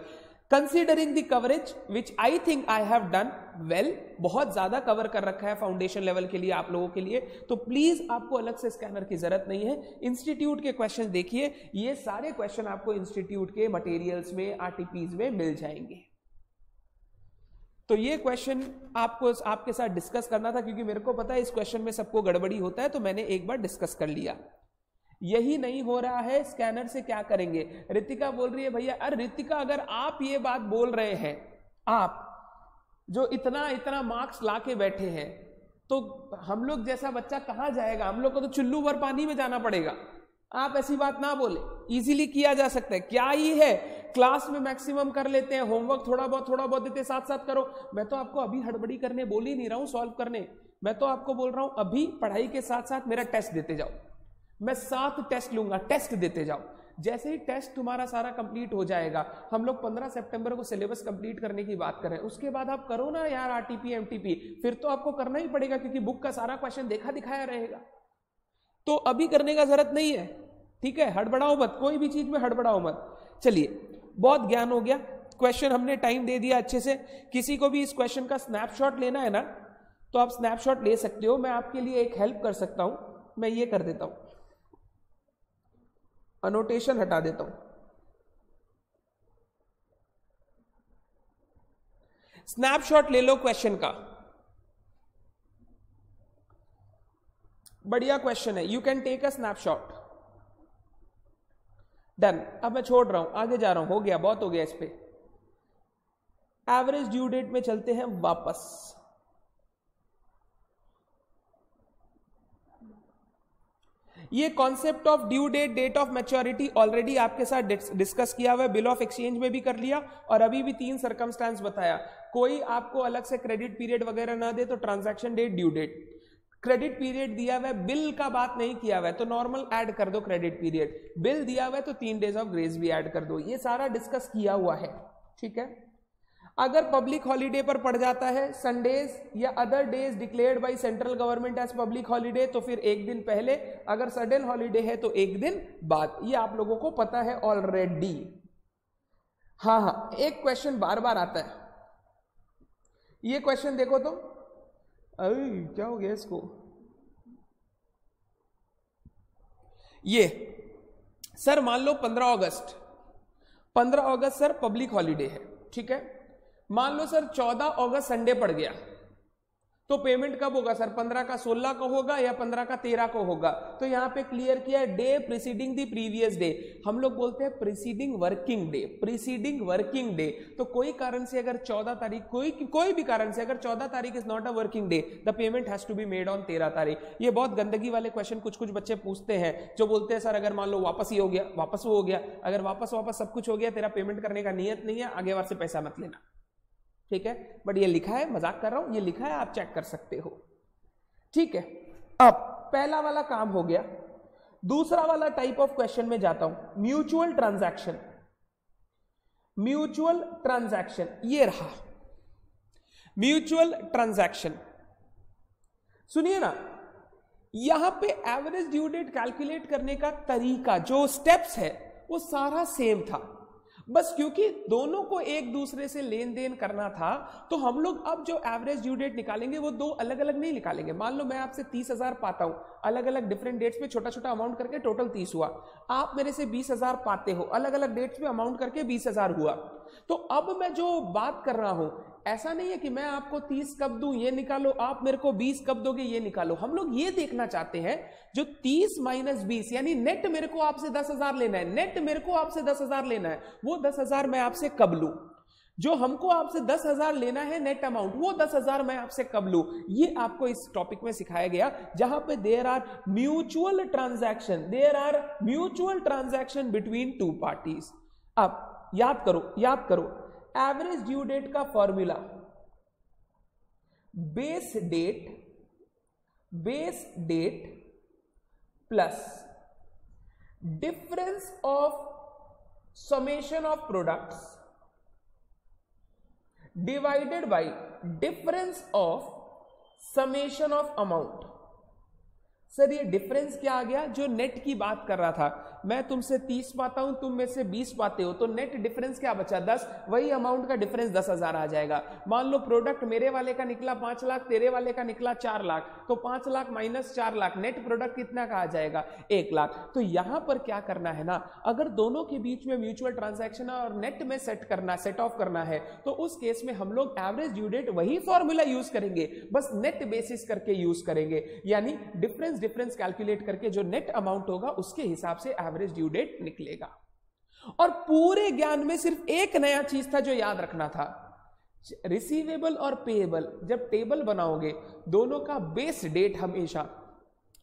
Considering the coverage which I think I have done well, बहुत ज्यादा कवर कर रखा है फाउंडेशन लेवल के लिए आप लोगों के लिए, तो प्लीज आपको अलग से स्कैनर की जरूरत नहीं है. इंस्टीट्यूट के क्वेश्चन देखिए, ये सारे क्वेश्चन आपको इंस्टीट्यूट के मटेरियल्स में, आरटीपीज में मिल जाएंगे. तो ये क्वेश्चन आपको आपके साथ डिस्कस करना था, क्योंकि मेरे को पता है इस क्वेश्चन में सबको गड़बड़ी होता है, तो मैंने एक बार डिस्कस कर लिया. यही नहीं हो रहा है, स्कैनर से क्या करेंगे? रितिका बोल रही है भैया, अरे रितिका, अगर आप ये बात बोल रहे हैं, आप जो इतना मार्क्स लाके बैठे हैं, तो हम लोग जैसा बच्चा कहां जाएगा? हम लोग को तो चुल्लू भर पानी में जाना पड़ेगा. आप ऐसी बात ना बोले, इजीली किया जा सकता है. क्या ही है, क्लास में मैक्सिमम कर लेते हैं, होमवर्क थोड़ा बहुत देते, साथ साथ करो. मैं तो आपको अभी हड़बड़ी करने बोल ही नहीं रहा हूं, सॉल्व करने. मैं तो आपको बोल रहा हूं अभी पढ़ाई के साथ साथ मेरा टेस्ट देते जाओ. मैं 7 टेस्ट लूंगा, टेस्ट देते जाओ. जैसे ही टेस्ट तुम्हारा सारा कंप्लीट हो जाएगा, हम लोग 15 सितंबर को सिलेबस कंप्लीट करने की बात कर रहे हैं, उसके बाद आप करो ना यार आरटीपी एमटीपी. फिर तो आपको करना ही पड़ेगा, क्योंकि बुक का सारा क्वेश्चन देखा दिखाया रहेगा. तो अभी करने का जरूरत नहीं है, ठीक है? हड़बड़ाओ मत, कोई भी चीज में हड़बड़ाओ मत. चलिए, बहुत ज्ञान हो गया. क्वेश्चन हमने टाइम दे दिया अच्छे से. किसी को भी इस क्वेश्चन का स्नैपशॉट लेना है ना, तो आप स्नैपशॉट ले सकते हो. मैं आपके लिए एक हेल्प कर सकता हूं, मैं ये कर देता हूं, अनोटेशन हटा देता हूं. स्नैपशॉट ले लो क्वेश्चन का. बढ़िया क्वेश्चन है, you can take a snapshot. Done. अब मैं छोड़ रहा हूं, आगे जा रहा हूं. हो गया, बहुत हो गया इस पे. एवरेज ड्यू डेट में चलते हैं वापस. ये concept of due date, date of maturity already आपके साथ डिस्कस किया हुआ है, बिल ऑफ एक्सचेंज में भी कर लिया, और अभी भी 3 सर्कमस्टांस बताया. कोई आपको अलग से क्रेडिट पीरियड वगैरह ना दे तो transaction date, due date. Credit period दिया हुआ है, बिल का बात नहीं किया हुआ है तो नॉर्मल ऐड कर दो क्रेडिट पीरियड, बिल दिया हुआ है तो 3 डेज ऑफ ग्रेस भी ऐड कर दो, ये सारा डिस्कस किया हुआ है, ठीक है। अगर पब्लिक हॉलीडे पर पड़ जाता है संडेज या other days declared by central government as public holiday तो फिर एक दिन पहले, अगर सडन हॉलीडे है तो एक दिन बाद, ये आप लोगों को पता है ऑलरेडी। हाँ, एक क्वेश्चन बार बार आता है, ये क्वेश्चन देखो तो, क्या हो गया इसको, ये सर मान लो 15 अगस्त सर पब्लिक हॉलीडे है, ठीक है। मान लो सर 14 अगस्त संडे पड़ गया, तो पेमेंट कब होगा सर, 15 का 16 को होगा या 15 का 13 को होगा। तो यहां पे क्लियर किया है day preceding the previous day, हम लोग बोलते हैं preceding working day, preceding working day. तो कोई कारण से अगर 14 तारीख, कोई भी कारण से अगर 14 तारीख is not a working day, the payment has to be made on 13 तारीख। ये बहुत गंदगी वाले क्वेश्चन कुछ बच्चे पूछते हैं, जो बोलते हैं सर अगर मान लो वापस ही हो गया, वापस वो हो गया, अगर वापस सब कुछ हो गया, तेरा पेमेंट करने का नियत नहीं है, आगे बार से पैसा मत लेना, ठीक है। बट ये लिखा है, मजाक कर रहा हूं, ये लिखा है, आप चेक कर सकते हो, ठीक है। अब पहला वाला काम हो गया, दूसरा वाला टाइप ऑफ क्वेश्चन में जाता हूं, म्यूचुअल ट्रांजैक्शन। म्यूचुअल ट्रांजैक्शन ये रहा, म्यूचुअल ट्रांजैक्शन सुनिए ना, यहां पे एवरेज ड्यू डेट कैलकुलेट करने का तरीका, जो स्टेप्स है वो सारा सेम था, बस क्योंकि दोनों को एक दूसरे से लेन देन करना था तो हम लोग अब जो एवरेज ड्यू डेट निकालेंगे वो दो अलग अलग नहीं निकालेंगे। मान लो मैं आपसे 30,000 पाता हूं, अलग अलग डिफरेंट डेट्स पे छोटा छोटा अमाउंट करके टोटल 30 हुआ, आप मेरे से 20,000 पाते हो, अलग अलग डेट्स पे अमाउंट करके 20,000 हुआ। तो अब मैं जो बात कर रहा हूं, ऐसा नहीं है कि मैं आपको 30 कब दूं ये निकालो, आप मेरे को 20 कब दोगे ये निकालो। हम लोग ये देखना चाहते हैं जो 30 - 20 यानी नेट मेरे को आपसे 10,000 लेना है, नेट मेरे को आपसे 10,000 लेना है, वो 10,000 मैं आपसे कब लूं, जो हमको आपसे 10,000 लेना है नेट अमाउंट, वो 10,000 मैं आपसे कब लूं, ये आपको इस टॉपिक में सिखाया गया, जहां पे there are mutual transaction, there are mutual transaction between two parties. अब याद करो एवरेज ड्यू डेट का formula, base date plus difference of summation of products divided by difference of summation of amount. Sir ये difference क्या आ गया, जो net की बात कर रहा था, मैं तुमसे 30 पाता हूं, तुम में से 20 पाते हो, तो नेट डिफरेंस क्या बचा 10, वही अमाउंट का डिफरेंस 10,000 आ जाएगा। मान लो प्रोडक्ट मेरे वाले का निकला 5 लाख, तेरे वाले का निकला 4 लाख, तो 5 lakh minus 4 lakh, net product कितना का आ जाएगा 1 लाख। तो यहां पर क्या करना है ना, अगर दोनों के बीच में म्यूचुअल ट्रांजैक्शन और नेट में सेट ऑफ करना है, तो उस केस में हम लोग एवरेज ड्यू डेट वही फॉर्मूला यूज करेंगे, बस नेट बेसिस करके यूज करेंगे, यानी डिफरेंस कैलकुलेट करके जो नेट अमाउंट होगा उसके हिसाब से एवरेज ड्यू डेट निकलेगा। और पूरे ज्ञान में सिर्फ एक नया चीज था जो याद रखना था, रिसीवेबल और पेएबल जब टेबल बनाओगे दोनों का बेस डेट हमेशा,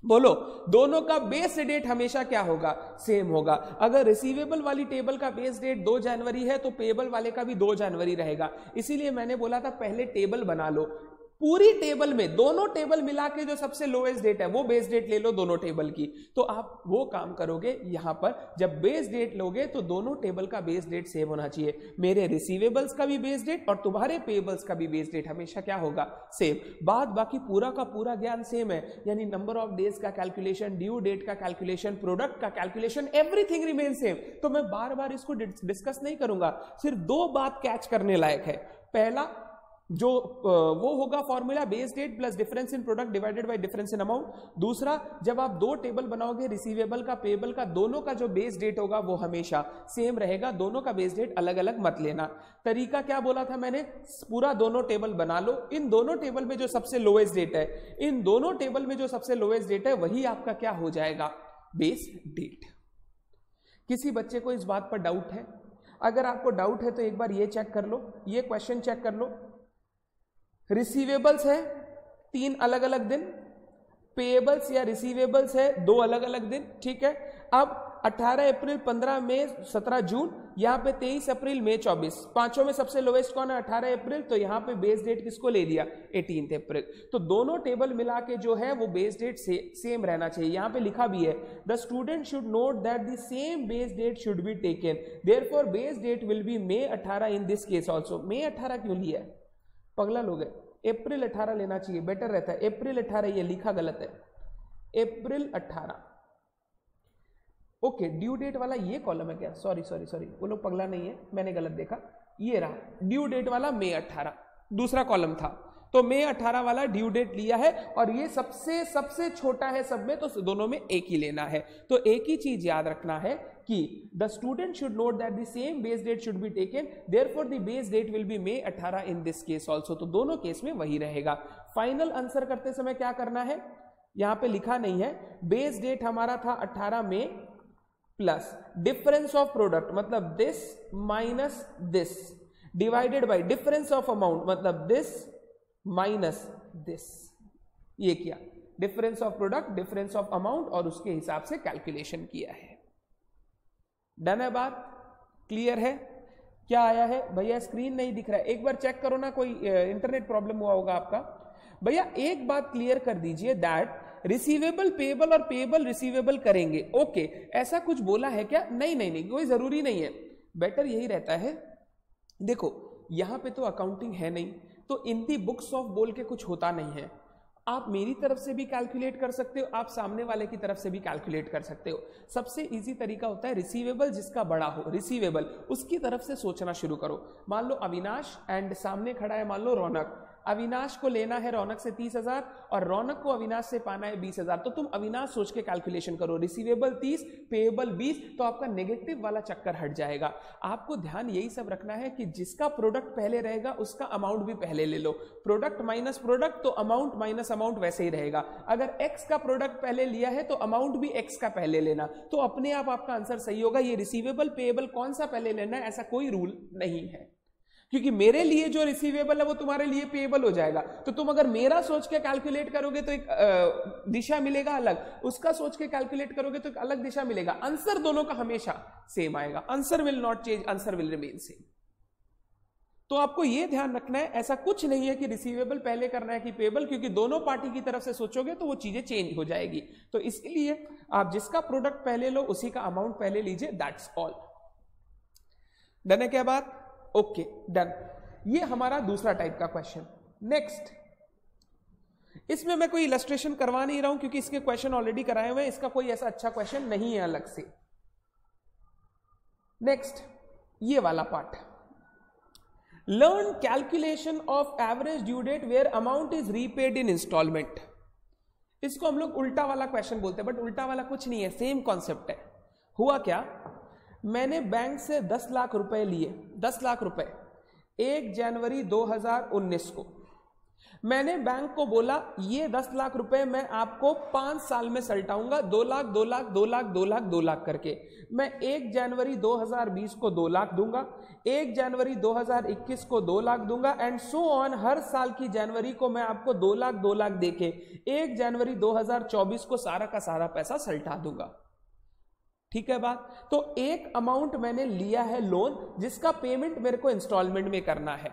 बोलो दोनों का बेस डेट हमेशा क्या होगा, सेम होगा। अगर रिसीवेबल वाली टेबल का बेस डेट 2 जनवरी है तो पेएबल वाले का भी 2 जनवरी रहेगा। इसीलिए मैंने बोला था पहले टेबल बना लो, पूरी टेबल में दोनों टेबल मिला के जो सबसे लोएस्ट डेट है वो बेस डेट ले लो दोनों टेबल की। तो आप वो काम करोगे, यहां पर जब बेस डेट लोगे तो दोनों टेबल का बेस डेट सेम होना चाहिए, मेरे रिसीवेबल्स का भी बेस डेट और तुम्हारे पेएबल्स का भी बेस डेट हमेशा क्या होगा, सेम। बाद बाकी पूरा का पूरा ज्ञान सेम है, यानी नंबर ऑफ डेज का कैलकुलेशन, ड्यू डेट का कैलकुलेशन, प्रोडक्ट का कैलकुलेशन, एवरीथिंग रिमेन सेम। तो मैं बार बार इसको डिस्कस नहीं करूंगा, सिर्फ 2 बात कैच करने लायक है। पहला जो वो होगा formula base date plus difference in product divided by difference in amount. दूसरा, जब आप 2 टेबल बनाओगे रिसीवेबल का पेएबल का, दोनों का जो बेस डेट होगा वो हमेशा सेम रहेगा, दोनों का बेस डेट अलग अलग मत लेना। तरीका क्या बोला था मैंने, पूरा दोनों टेबल बना लो, इन दोनों टेबल में जो सबसे लोएस्ट डेट है, इन दोनों टेबल में जो सबसे लोएस्ट डेट है वही आपका क्या हो जाएगा, बेस डेट। किसी बच्चे को इस बात पर डाउट है? अगर आपको डाउट है तो एक बार ये चेक कर लो, ये क्वेश्चन चेक कर लो। रिसीवेबल्स है 3 अलग अलग दिन, पेएबल्स या रिसीवेबल्स है 2 अलग अलग दिन, ठीक है। अब 18 अप्रैल, 15 मई, 17 जून, यहाँ पे 23 अप्रैल, मई 24, पांचों में सबसे लोवेस्ट कौन है? 18 अप्रैल। तो यहाँ पे बेस डेट किसको ले लिया? 18 अप्रैल। तो दोनों टेबल मिला के जो है वो बेस डेट सेम रहना चाहिए। यहाँ पे लिखा भी है the student should note that the same base date should be taken, therefore base date will be May 18 in this case also. मई 18 क्यों लिया है? पगला लोग है, अप्रैल 18 लेना चाहिए, बेटर रहता है। अप्रैल 18 ये लिखा गलत है, अप्रैल 18। ओके, ड्यू डेट वाला ये कॉलम है क्या? सॉरी सॉरी सॉरी, वो लोग पगला नहीं है, मैंने गलत देखा। ये रहा ड्यू डेट वाला मई 18, दूसरा कॉलम था। तो मई 18 वाला ड्यू डेट लिया है और ये सबसे छोटा है सब में, तो दोनों में एक ही लेना है। तो एक ही चीज याद रखना है कि the student should note that the same base date should be taken, therefore the base date will be May 18 in this case also. तो दोनों केस में वही रहेगा। फाइनल आंसर करते समय क्या करना है? यहां पे लिखा नहीं है, बेस डेट हमारा था 18 मई प्लस डिफरेंस ऑफ प्रोडक्ट मतलब this minus this divided by difference of amount मतलब दिस माइनस दिस। ये किया difference of product, difference of amount और उसके हिसाब से कैलकुलेशन किया है। डन है बात? क्लियर है? क्या आया है भैया? स्क्रीन नहीं दिख रहा है, एक बार चेक करो ना, कोई इंटरनेट प्रॉब्लम हुआ होगा आपका। भैया एक बात क्लियर कर दीजिए दैट रिसीवेबल पेएबल और पेएबल रिसीवेबल करेंगे। ओके, ऐसा कुछ बोला है क्या? नहीं नहीं नहीं, कोई जरूरी नहीं है। बेटर यही रहता है, देखो यहां पे तो अकाउंटिंग है नहीं, तो इन दी बुक्स ऑफ बोल के कुछ होता नहीं है। आप मेरी तरफ से भी कैलकुलेट कर सकते हो, आप सामने वाले की तरफ से भी कैलकुलेट कर सकते हो। सबसे इजी तरीका होता है रिसीवेबल जिसका बड़ा हो, रिसीवेबल उसकी तरफ से सोचना शुरू करो। मान लो अविनाश एंड सामने खड़ा है मान लो रौनक। अविनाश को लेना है रौनक से 30,000 और रौनक को अविनाश से पाना है 20,000। तो तुम अविनाश सोच के कैलकुलेशन करो, रिसीवेबल 30, पेएबल 20, तो आपका नेगेटिव वाला चक्कर हट जाएगा। आपको ध्यान यही सब रखना है कि जिसका प्रोडक्ट पहले रहेगा उसका अमाउंट भी पहले ले लो। प्रोडक्ट माइनस प्रोडक्ट तो अमाउंट माइनस अमाउंट वैसे ही रहेगा। अगर एक्स का प्रोडक्ट पहले लिया है तो अमाउंट भी एक्स का पहले लेना, तो अपने आप आपका आंसर सही होगा। ये रिसीवेबल पेएबल कौन सा पहले लेना है ऐसा कोई रूल नहीं है, क्योंकि मेरे लिए जो रिसीवेबल है वो तुम्हारे लिए पेएबल हो जाएगा। तो तुम अगर मेरा सोच के कैलकुलेट करोगे तो एक दिशा मिलेगा अलग, उसका सोच के कैलकुलेट करोगे तो एक अलग दिशा मिलेगा। आंसर दोनों का हमेशा सेम आएगा, answer will not change, answer will remain same. तो आपको यह ध्यान रखना है, ऐसा कुछ नहीं है कि रिसीवेबल पहले करना है कि पेएबल, क्योंकि दोनों पार्टी की तरफ से सोचोगे तो वो चीजें चेंज हो जाएगी। तो इसलिए आप जिसका प्रोडक्ट पहले लो उसी का अमाउंट पहले लीजिए, दैट्स ऑल। डन है क्या बात? Okay done. ये हमारा दूसरा टाइप का क्वेश्चन। नेक्स्ट, इसमें मैं कोई इलस्ट्रेशन करवा नहीं रहा हूं क्योंकि इसके क्वेश्चन ऑलरेडी कराए हुए हैं, इसका कोई ऐसा अच्छा क्वेश्चन नहीं है अलग से। नेक्स्ट, ये वाला part, learn calculation of average due date where amount is repaid in installment. इसको हम लोग उल्टा वाला क्वेश्चन बोलते हैं, बट उल्टा वाला कुछ नहीं है, सेम कॉन्सेप्ट है। हुआ क्या, मैंने बैंक से 10 लाख रुपए लिए, 10 लाख रुपए 1 जनवरी 2019 को। मैंने बैंक को बोला ये 10 लाख रुपए मैं आपको 5 साल में सल्टाऊंगा, 2 लाख 2 लाख 2 लाख 2 लाख 2 लाख करके। मैं 1 जनवरी 2020 को 2 लाख दूंगा, 1 जनवरी 2021 को 2 लाख दूंगा एंड सो ऑन। हर साल की जनवरी को मैं आपको 2 लाख देके 1 जनवरी 2024 को सारा का सारा पैसा सल्टा दूंगा। ठीक है बात? तो एक अमाउंट मैंने लिया है लोन जिसका पेमेंट मेरे को इंस्टॉलमेंट में करना है।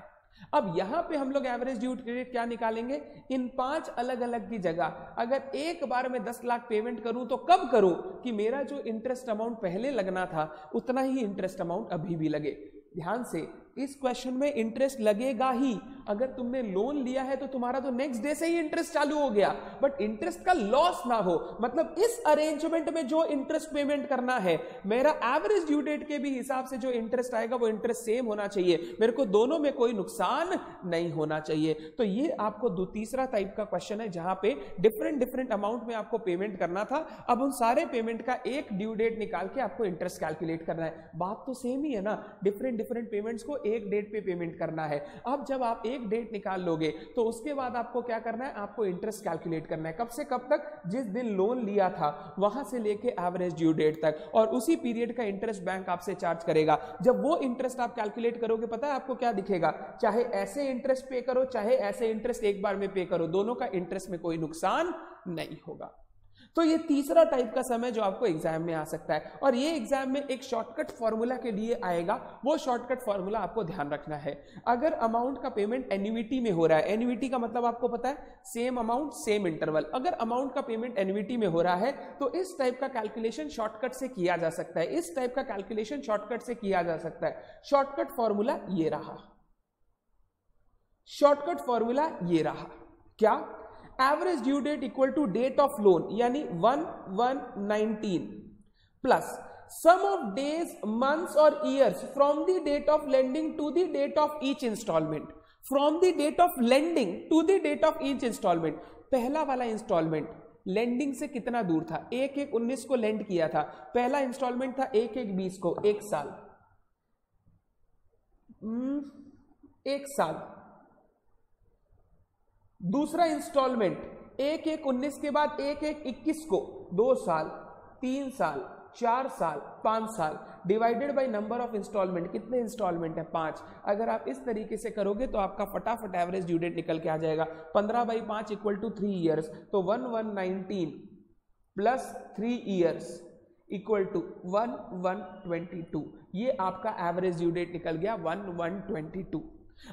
अब यहां पे हम लोग एवरेज ड्यू डेट क्या निकालेंगे, इन 5 अलग अलग की जगह अगर एक बार में 10 लाख पेमेंट करूं तो कब करूं कि मेरा जो इंटरेस्ट अमाउंट पहले लगना था उतना ही इंटरेस्ट अमाउंट अभी भी लगे। ध्यान से, इस क्वेश्चन में इंटरेस्ट लगेगा ही। अगर तुमने लोन लिया है तो तुम्हारा तो नेक्स्ट डे से ही इंटरेस्ट चालू हो गया, बट इंटरेस्ट का लॉस ना हो। मतलब इस अरेंजमेंट में जो इंटरेस्ट पेमेंट करना है, मेरा एवरेज ड्यू डेट के भी हिसाब से जो इंटरेस्ट आएगा वो इंटरेस्ट सेम होना चाहिए, मेरे को दोनों में कोई नुकसान नहीं होना चाहिए। तो ये आपको तीसरा टाइप का क्वेश्चन है जहां पे डिफरेंट अमाउंट में आपको पेमेंट करना था। अब उन सारे पेमेंट का एक ड्यू डेट निकाल के आपको इंटरेस्ट कैलकुलेट करना है। बात तो सेम ही है ना, डिफरेंट पेमेंट्स को एक डेट पे पेमेंट करना है। अब जब आप एक डेट निकाल लोगे तो उसके बाद आपको क्या करना है, आपको इंटरेस्ट कैलकुलेट करना है। कब से कब तक, जिस दिन लोन लिया था वहां से लेके एवरेज ड्यू डेट तक, और उसी पीरियड का इंटरेस्ट बैंक आपसे चार्ज करेगा। जब वो इंटरेस्ट आप कैलकुलेट करोगे, पता है आपको क्या दिखेगा, चाहे ऐसे इंटरेस्ट पे करो चाहे ऐसे इंटरेस्ट एक बार में पे करो, दोनों का इंटरेस्ट में कोई नुकसान नहीं होगा। तो ये तीसरा टाइप का समय जो आपको एग्जाम में आ सकता है, और ये एग्जाम में एक शॉर्टकट फॉर्मूला के लिए आएगा। वो शॉर्टकट फॉर्मूला आपको ध्यान रखना है। अगर अमाउंट का पेमेंट एन्युइटी में हो रहा है, एन्युइटी का मतलब आपको पता है सेम अमाउंट सेम इंटरवल, अगर अमाउंट का पेमेंट एन्युइटी में हो रहा है तो इस टाइप का कैलकुलेशन शॉर्टकट से किया जा सकता है, इस टाइप का कैलकुलेशन शॉर्टकट से किया जा सकता है। शॉर्टकट फॉर्मूला ये रहा, शॉर्टकट फॉर्मूला ये रहा, क्या? Average due date equal to date of loan यानी 1/1/19 plus sum of days months और years from the date of lending to the date of each instalment, from the date of lending to the date of each instalment. पहला वाला instalment lending से कितना दूर था? 1/1/19 को land किया था, पहला इंस्टॉलमेंट था 1/1/20 को, 1 साल, 1 साल। दूसरा इंस्टॉलमेंट 1/1/19 के बाद 1/1/21 को, 2 साल, 3 साल, 4 साल, 5 साल, divided by number of installment. कितने इंस्टॉलमेंट है? 5। अगर आप इस तरीके से करोगे तो आपका फटाफट एवरेज ड्यू डेट निकल के आ जाएगा। 15/5 इक्वल टू 3 ईयर्स, तो 1/1/19 प्लस 3 ईयर्स इक्वल टू 1/1/22। ये आपका एवरेज ड्यू डेट निकल गया 1/1/22।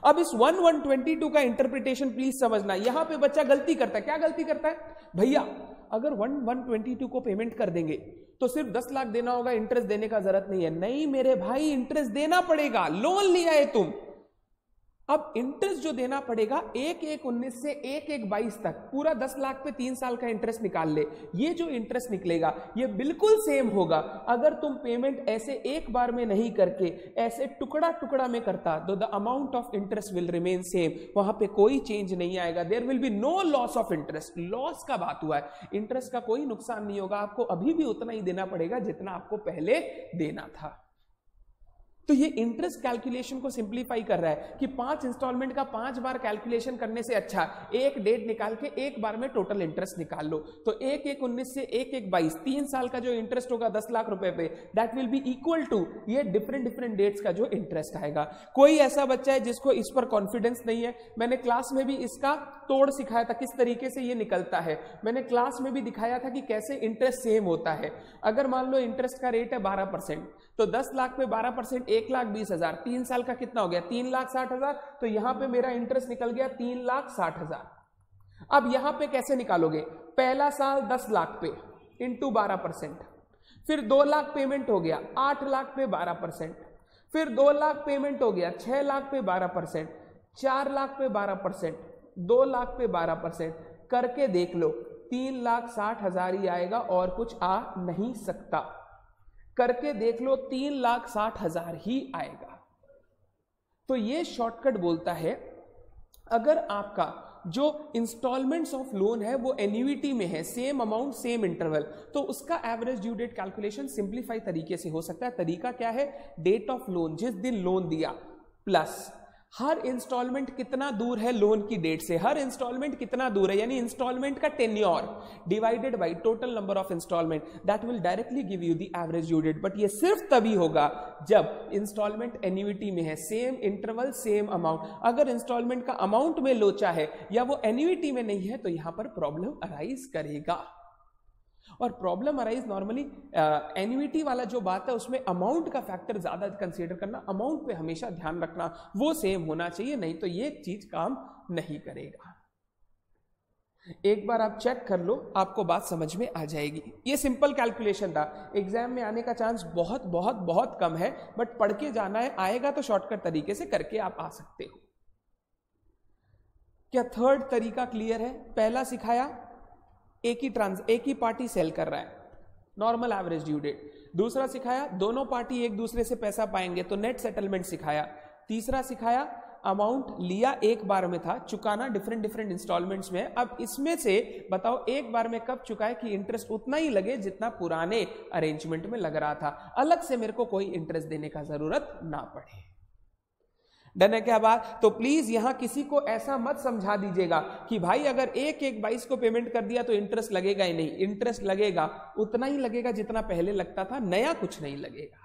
अब इस 1/1/22 का इंटरप्रिटेशन प्लीज समझना। यहां पे बच्चा गलती करता है, क्या गलती करता है? भैया अगर 1/1/22 को पेमेंट कर देंगे तो सिर्फ 10 लाख देना होगा, इंटरेस्ट देने का जरूरत नहीं है। नहीं मेरे भाई, इंटरेस्ट देना पड़ेगा, लोन लिया है तुम। अब इंटरेस्ट जो देना पड़ेगा 1/1/19 से 1/1/22 तक, पूरा 10 लाख पे 3 साल का इंटरेस्ट निकाल ले। ये जो इंटरेस्ट निकलेगा ये बिल्कुल सेम होगा। अगर तुम पेमेंट ऐसे एक बार में नहीं करके ऐसे टुकड़ा टुकड़ा में करता तो the amount of interest will remain same, वहां पे कोई चेंज नहीं आएगा। There will be no loss of interest. Loss का बात हुआ है, इंटरेस्ट का कोई नुकसान नहीं होगा, आपको अभी भी उतना ही देना पड़ेगा जितना आपको पहले देना था। तो ये इंटरेस्ट कैलकुलेशन को सिंप्लीफाई कर रहा है कि 5 इंस्टॉलमेंट का 5 बार कैलकुलेशन करने से अच्छा एक डेट निकाल के एक बार में टोटल इंटरेस्ट निकाल लो। तो 1/1/19 से 1/1/22 3 साल का जो इंटरेस्ट होगा 10 लाख रुपए पे, that will be equal to ये डिफरेंट डेट्स का जो इंटरेस्ट आएगा। कोई ऐसा बच्चा है जिसको इस पर कॉन्फिडेंस नहीं है? मैंने क्लास में भी इसका तोड़ सिखाया था, किस तरीके से ये निकलता है। मैंने क्लास में भी दिखाया था कि कैसे इंटरेस्ट सेम होता है। अगर मान लो इंटरेस्ट का रेट है 12%, तो 10 लाख पे 12% 1,20,000, 3 साल का कितना हो गया? 3,60,000। तो यहां पे मेरा इंटरेस्ट निकल गया 3,60,000। अब यहां पे कैसे निकालोगे? पहला साल 10 लाख पे इंटू 12%, फिर 2 लाख पेमेंट हो गया, 8 लाख पे 12%, फिर 2 लाख पेमेंट हो गया 6 लाख पे 12%, 4 लाख पे 12%, 2 लाख पे 12%, करके देख लो 3,60,000 ही आएगा और कुछ आ नहीं सकता। करके देख लो 3,60,000 ही आएगा। तो ये शॉर्टकट बोलता है अगर आपका जो इंस्टॉलमेंट्स ऑफ लोन है वो एन्युइटी में है, सेम अमाउंट सेम इंटरवल, तो उसका average due date calculation simplify तरीके से हो सकता है। तरीका क्या है? डेट ऑफ लोन, जिस दिन लोन दिया, प्लस हर इंस्टॉलमेंट कितना दूर है लोन की डेट से, हर इंस्टॉलमेंट कितना दूर है, यानी इंस्टॉलमेंट का tenure divided by total number of installment, that will directly give you the average due date. But ये सिर्फ तभी होगा जब इंस्टॉलमेंट एन्युइटी में है, सेम इंटरवल सेम अमाउंट। अगर इंस्टॉलमेंट का अमाउंट में लोचा है या वो एन्युइटी में नहीं है तो यहां पर प्रॉब्लम अराइज करेगा। और प्रॉब्लम अराइज नॉर्मली एन्युइटी वाला जो बात है उसमें अमाउंट का फैक्टर ज्यादा कंसीडर करना, अमाउंट पे हमेशा ध्यान रखना, वो सेम होना चाहिए, नहीं तो ये चीज काम नहीं करेगा। एक बार आप चेक कर लो, आपको बात समझ में आ जाएगी। ये सिंपल कैलकुलेशन था, एग्जाम में आने का चांस बहुत बहुत बहुत कम है, बट पढ़ के जाना है, आएगा तो शॉर्टकट तरीके से करके आप आ सकते हो। क्या थर्ड तरीका क्लियर है? पहला सिखाया एक ही पार्टी सेल कर रहा है, नॉर्मल एवरेज ड्यू डेट। दूसरा सिखाया दोनों पार्टी एक दूसरे से पैसा पाएंगे तो नेट सेटलमेंट सिखाया। तीसरा सिखाया अमाउंट लिया एक बार में था, चुकाना डिफरेंट इंस्टॉलमेंट्स में। अब इसमें से बताओ एक बार में कब चुकाए कि इंटरेस्ट उतना ही लगे जितना पुराने अरेंजमेंट में लग रहा था, अलग से मेरे को कोई इंटरेस्ट देने का जरूरत ना पड़े। डन है क्या बात? तो प्लीज यहां किसी को ऐसा मत समझा दीजिएगा कि भाई अगर 1/1/22 को पेमेंट कर दिया तो इंटरेस्ट लगेगा ही नहीं। इंटरेस्ट लगेगा, उतना ही लगेगा जितना पहले लगता था, नया कुछ नहीं लगेगा।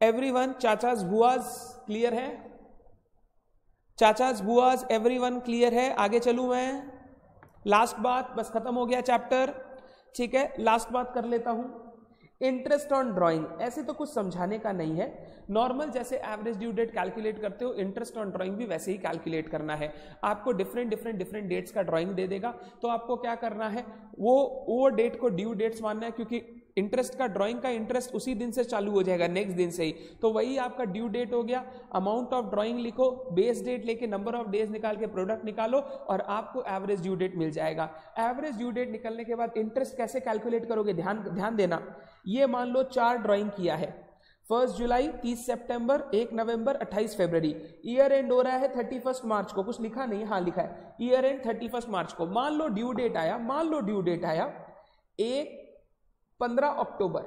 एवरीवन, चाचाज बुआज क्लियर है? चाचाज बुआज एवरीवन क्लियर है? आगे चलूं मैं? लास्ट बात, बस खत्म हो गया चैप्टर, ठीक है। लास्ट बात कर लेता हूं, इंटरेस्ट ऑन ड्राइंग। ऐसे तो कुछ समझाने का नहीं है, नॉर्मल जैसे एवरेज ड्यू डेट कैलकुलेट करते हो, इंटरेस्ट ऑन ड्राइंग भी वैसे ही कैलकुलेट करना है। आपको डिफरेंट डेट्स का ड्राइंग दे देगा, तो आपको क्या करना है, वो डेट को ड्यू डेट्स मानना है, क्योंकि इंटरेस्ट का, ड्राइंग का इंटरेस्ट उसी दिन से चालू हो जाएगा, नेक्स्ट दिन से ही, तो वही आपका ड्यू डेट हो गया। अमाउंट ऑफ ड्राइंग लिखो, बेस डेट लेके नंबर ऑफ डेज निकाल के प्रोडक्ट निकालो और आपको एवरेज ड्यू डेट मिल जाएगा। एवरेज ड्यू डेट निकलने के बाद इंटरेस्ट कैसे कैलकुलेट करोगे, ध्यान देना। ये मान लो 4 ड्राइंग किया है, 1 जुलाई, 30 सितंबर, 1 नवंबर, 28 फरवरी। ईयर एंड हो रहा है 31 मार्च को, कुछ लिखा नहीं, हाँ लिखा है ईयर एंड 31 मार्च को। मान लो ड्यू डेट आया 15 अक्टूबर,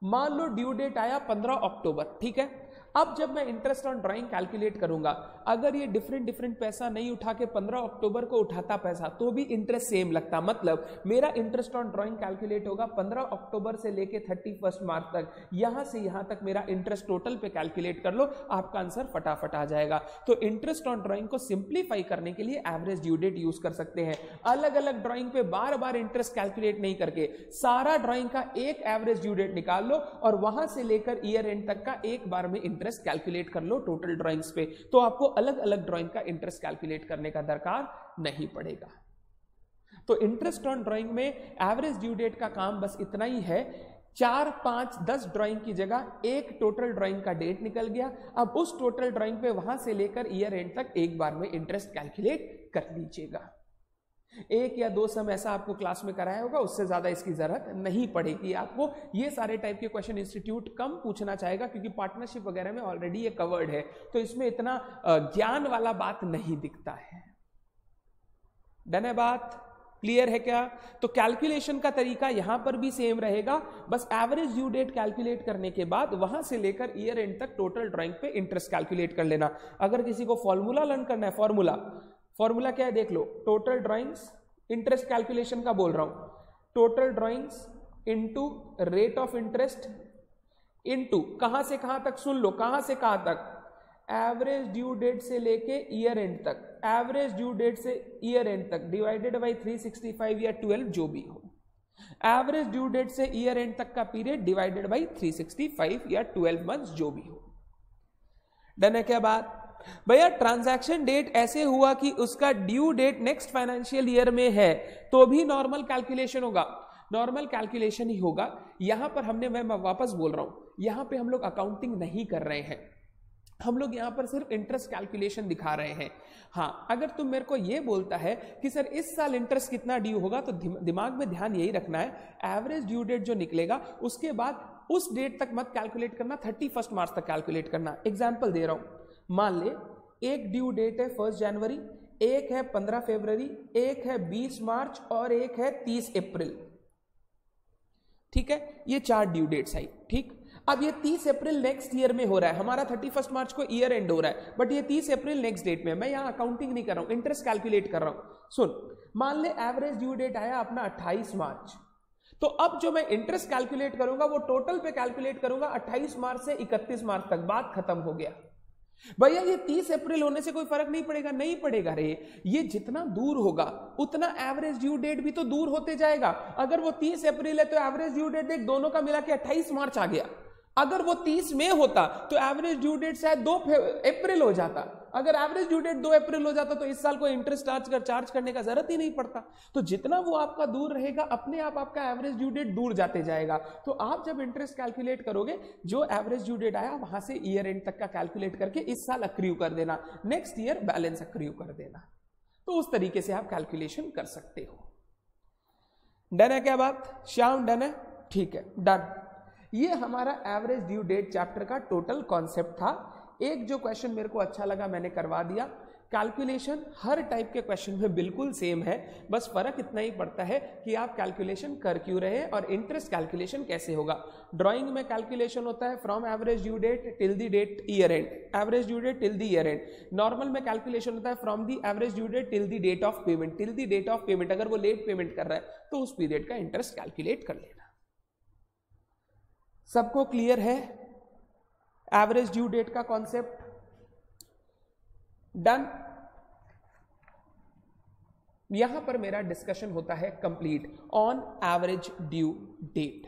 मान लो ड्यू डेट आया 15 अक्टूबर, ठीक है। अब जब मैं इंटरेस्ट ऑन ड्राइंग कैलकुलेट करूंगा, अगर ये डिफरेंट पैसा नहीं उठा के 15 अक्टूबर को उठाता पैसा, तो भी इंटरेस्ट सेम लगता। मतलब मेरा इंटरेस्ट ऑन ड्राइंग कैलकुलेट होगा 15 अक्टूबर से लेके 31 मार्च तक, यहां से यहां तक मेरा इंटरेस्ट टोटल पे कैलकुलेट कर लो, आपका आंसर फटाफट आ जाएगा। तो इंटरेस्ट ऑन ड्राइंग को सिंप्लीफाई करने के लिए एवरेज ड्यू डेट यूज कर सकते हैं। अलग अलग ड्राइंग पे बार बार इंटरेस्ट कैलकुलेट नहीं करके सारा ड्राइंग का एक एवरेज ड्यू डेट निकाल लो और वहां से लेकर ईयर एंड तक का एक बार में इंटरेस्ट कैलकुलेट कर लो टोटल ड्राइंग्स पे, तो आपको अलग अलग ड्राइंग का इंटरेस्ट कैलकुलेट करने का दरकार नहीं पड़ेगा। तो इंटरेस्ट ऑन ड्राइंग में एवरेज ड्यू डेट का काम बस इतना ही है, 4, 5, 10 ड्राइंग की जगह एक टोटल ड्राइंग का डेट निकल गया। अब उस टोटल ड्राइंग पे वहां से लेकर ईयर एंड तक एक बार में इंटरेस्ट कैलकुलेट कर लीजिएगा। 1 या 2 सम ऐसा आपको क्लास में कराया होगा, उससे ज्यादा इसकी जरूरत नहीं पड़ेगी आपको। ये सारे टाइप के क्वेश्चन इंस्टीट्यूट कम पूछना चाहेगा, क्योंकि पार्टनरशिप वगैरह में ऑलरेडी ये कवर्ड है, तो इसमें इतना ज्ञान वाला बात नहीं दिखता है। डन है बात, क्लियर है क्या? तो कैलकुलेशन का तरीका यहां पर भी सेम रहेगा, बस एवरेज ड्यू डेट कैलकुलेट करने के बाद वहां से लेकर ईयर एंड तक टोटल ड्राइंग पे इंटरेस्ट कैलकुलेट कर लेना। अगर किसी को फॉर्मूला लर्न करना है, फॉर्मूला क्या है देख लो, टोटल ड्राइंग्स, इंटरेस्ट कैलकुलेशन का बोल रहा हूं, total drawings into rate of interest into कहां से कहां तक, सुन लो कहां से कहां तक, एवरेज ड्यू डेट से लेके ईयर एंड तक, एवरेज ड्यू डेट से ईयर एंड तक डिवाइडेड बाई 365 या 12 जो भी हो, एवरेज ड्यू डेट से ईयर एंड तक का पीरियड डिवाइडेड बाई 365 या 12 मंथ्स जो भी हो। डन है क्या बात? भैया ट्रांजैक्शन डेट ऐसे हुआ कि उसका due date next financial year में है, तो भी नॉर्मल कैलकुलेशन होगा, नॉर्मल कैलकुलेशन ही होगा। यहां पर मैं वापस बोल रहा हूं, यहां पे हम लोग अकाउंटिंग नहीं कर रहे हैं, हम लोग यहां पर सिर्फ इंटरेस्ट कैलकुलेशन दिखा रहे हैं। हाँ, अगर तुम मेरे को ये बोलता है कि सर इस साल इंटरेस्ट कितना ड्यू होगा, तो दिमाग में ध्यान यही रखना है, एवरेज ड्यू डेट जो निकलेगा उसके बाद उस डेट तक मत कैलकुलेट करना, 31 मार्च तक कैलकुलेट करना। एग्जाम्पल दे रहा हूं, मान ले एक ड्यू डेट है 1 जनवरी, एक है 15 फरवरी, एक है 20 मार्च और एक है 30 अप्रैल, ठीक है, ये 4 ड्यू डेट्स आई, ठीक। अब ये 30 अप्रैल नेक्स्ट ईयर में हो रहा है, हमारा 31 मार्च को ईयर एंड हो रहा है, बट ये 30 अप्रैल नेक्स्ट डेट में, मैं यहां अकाउंटिंग नहीं कर रहा हूं, इंटरेस्ट कैलकुलेट कर रहा हूं। सुन, मान ले एवरेज ड्यू डेट आया अपना 28 मार्च, तो अब जो मैं इंटरेस्ट कैलकुलेट करूंगा वो टोटल पे कैलकुलेट करूंगा 28 मार्च से 31 मार्च तक, बात खत्म हो गया। भैया ये 30 अप्रैल होने से कोई फर्क नहीं पड़ेगा, नहीं पड़ेगा रे, ये जितना दूर होगा उतना एवरेज ड्यू डेट भी तो दूर होते जाएगा। अगर वो 30 अप्रैल है तो एवरेज ड्यू डेट देख, दोनों का मिला के 28 मार्च आ गया। अगर वो 30 में होता तो एवरेज ड्यू डेट शायद 2 अप्रैल हो जाता। अगर एवरेज ड्यू डेट 2 अप्रैल हो जाता तो इस साल को इंटरेस्ट चार्ज करने का जरूरत ही नहीं पड़ता। तो जितना वो आपका दूर रहेगा, अपने आप आपका एवरेज ड्यू डेट दूर जाते जाएगा। तो आप जब इंटरेस्ट कैलकुलेट करोगे, जो एवरेज ड्यू डेट आया वहां से ईयर एंड तक का कैलकुलेट करके इस साल अक्रियू कर देना, नेक्स्ट ईयर बैलेंस अक्रियू कर देना। तो उस तरीके से आप कैलकुलेशन कर सकते हो। डन है क्या बात? श्याम डन है? ठीक है, डन। ये हमारा एवरेज ड्यू डेट चैप्टर का टोटल कॉन्सेप्ट था। एक जो क्वेश्चन मेरे को अच्छा लगा मैंने करवा दिया। कैलकुलेशन हर टाइप के क्वेश्चन में बिल्कुल सेम है, बस फर्क इतना ही पड़ता है कि आप कैलकुलेशन कर क्यों रहे हैं और इंटरेस्ट कैलकुलेशन कैसे होगा। ड्राइंग में कैलकुलेशन होता है from average due date till the date year end, average due date till the year end. Normal में कैलकुलेशन होता है from the average due date till the date of payment, till the date of payment. अगर वो late payment कर रहा है तो उस पीरियड का इंटरेस्ट कैलकुलेट कर लेना। सबको क्लियर है एवरेज ड्यू डेट का कॉन्सेप्ट? डन। यहां पर मेरा डिस्कशन होता है complete on average due date.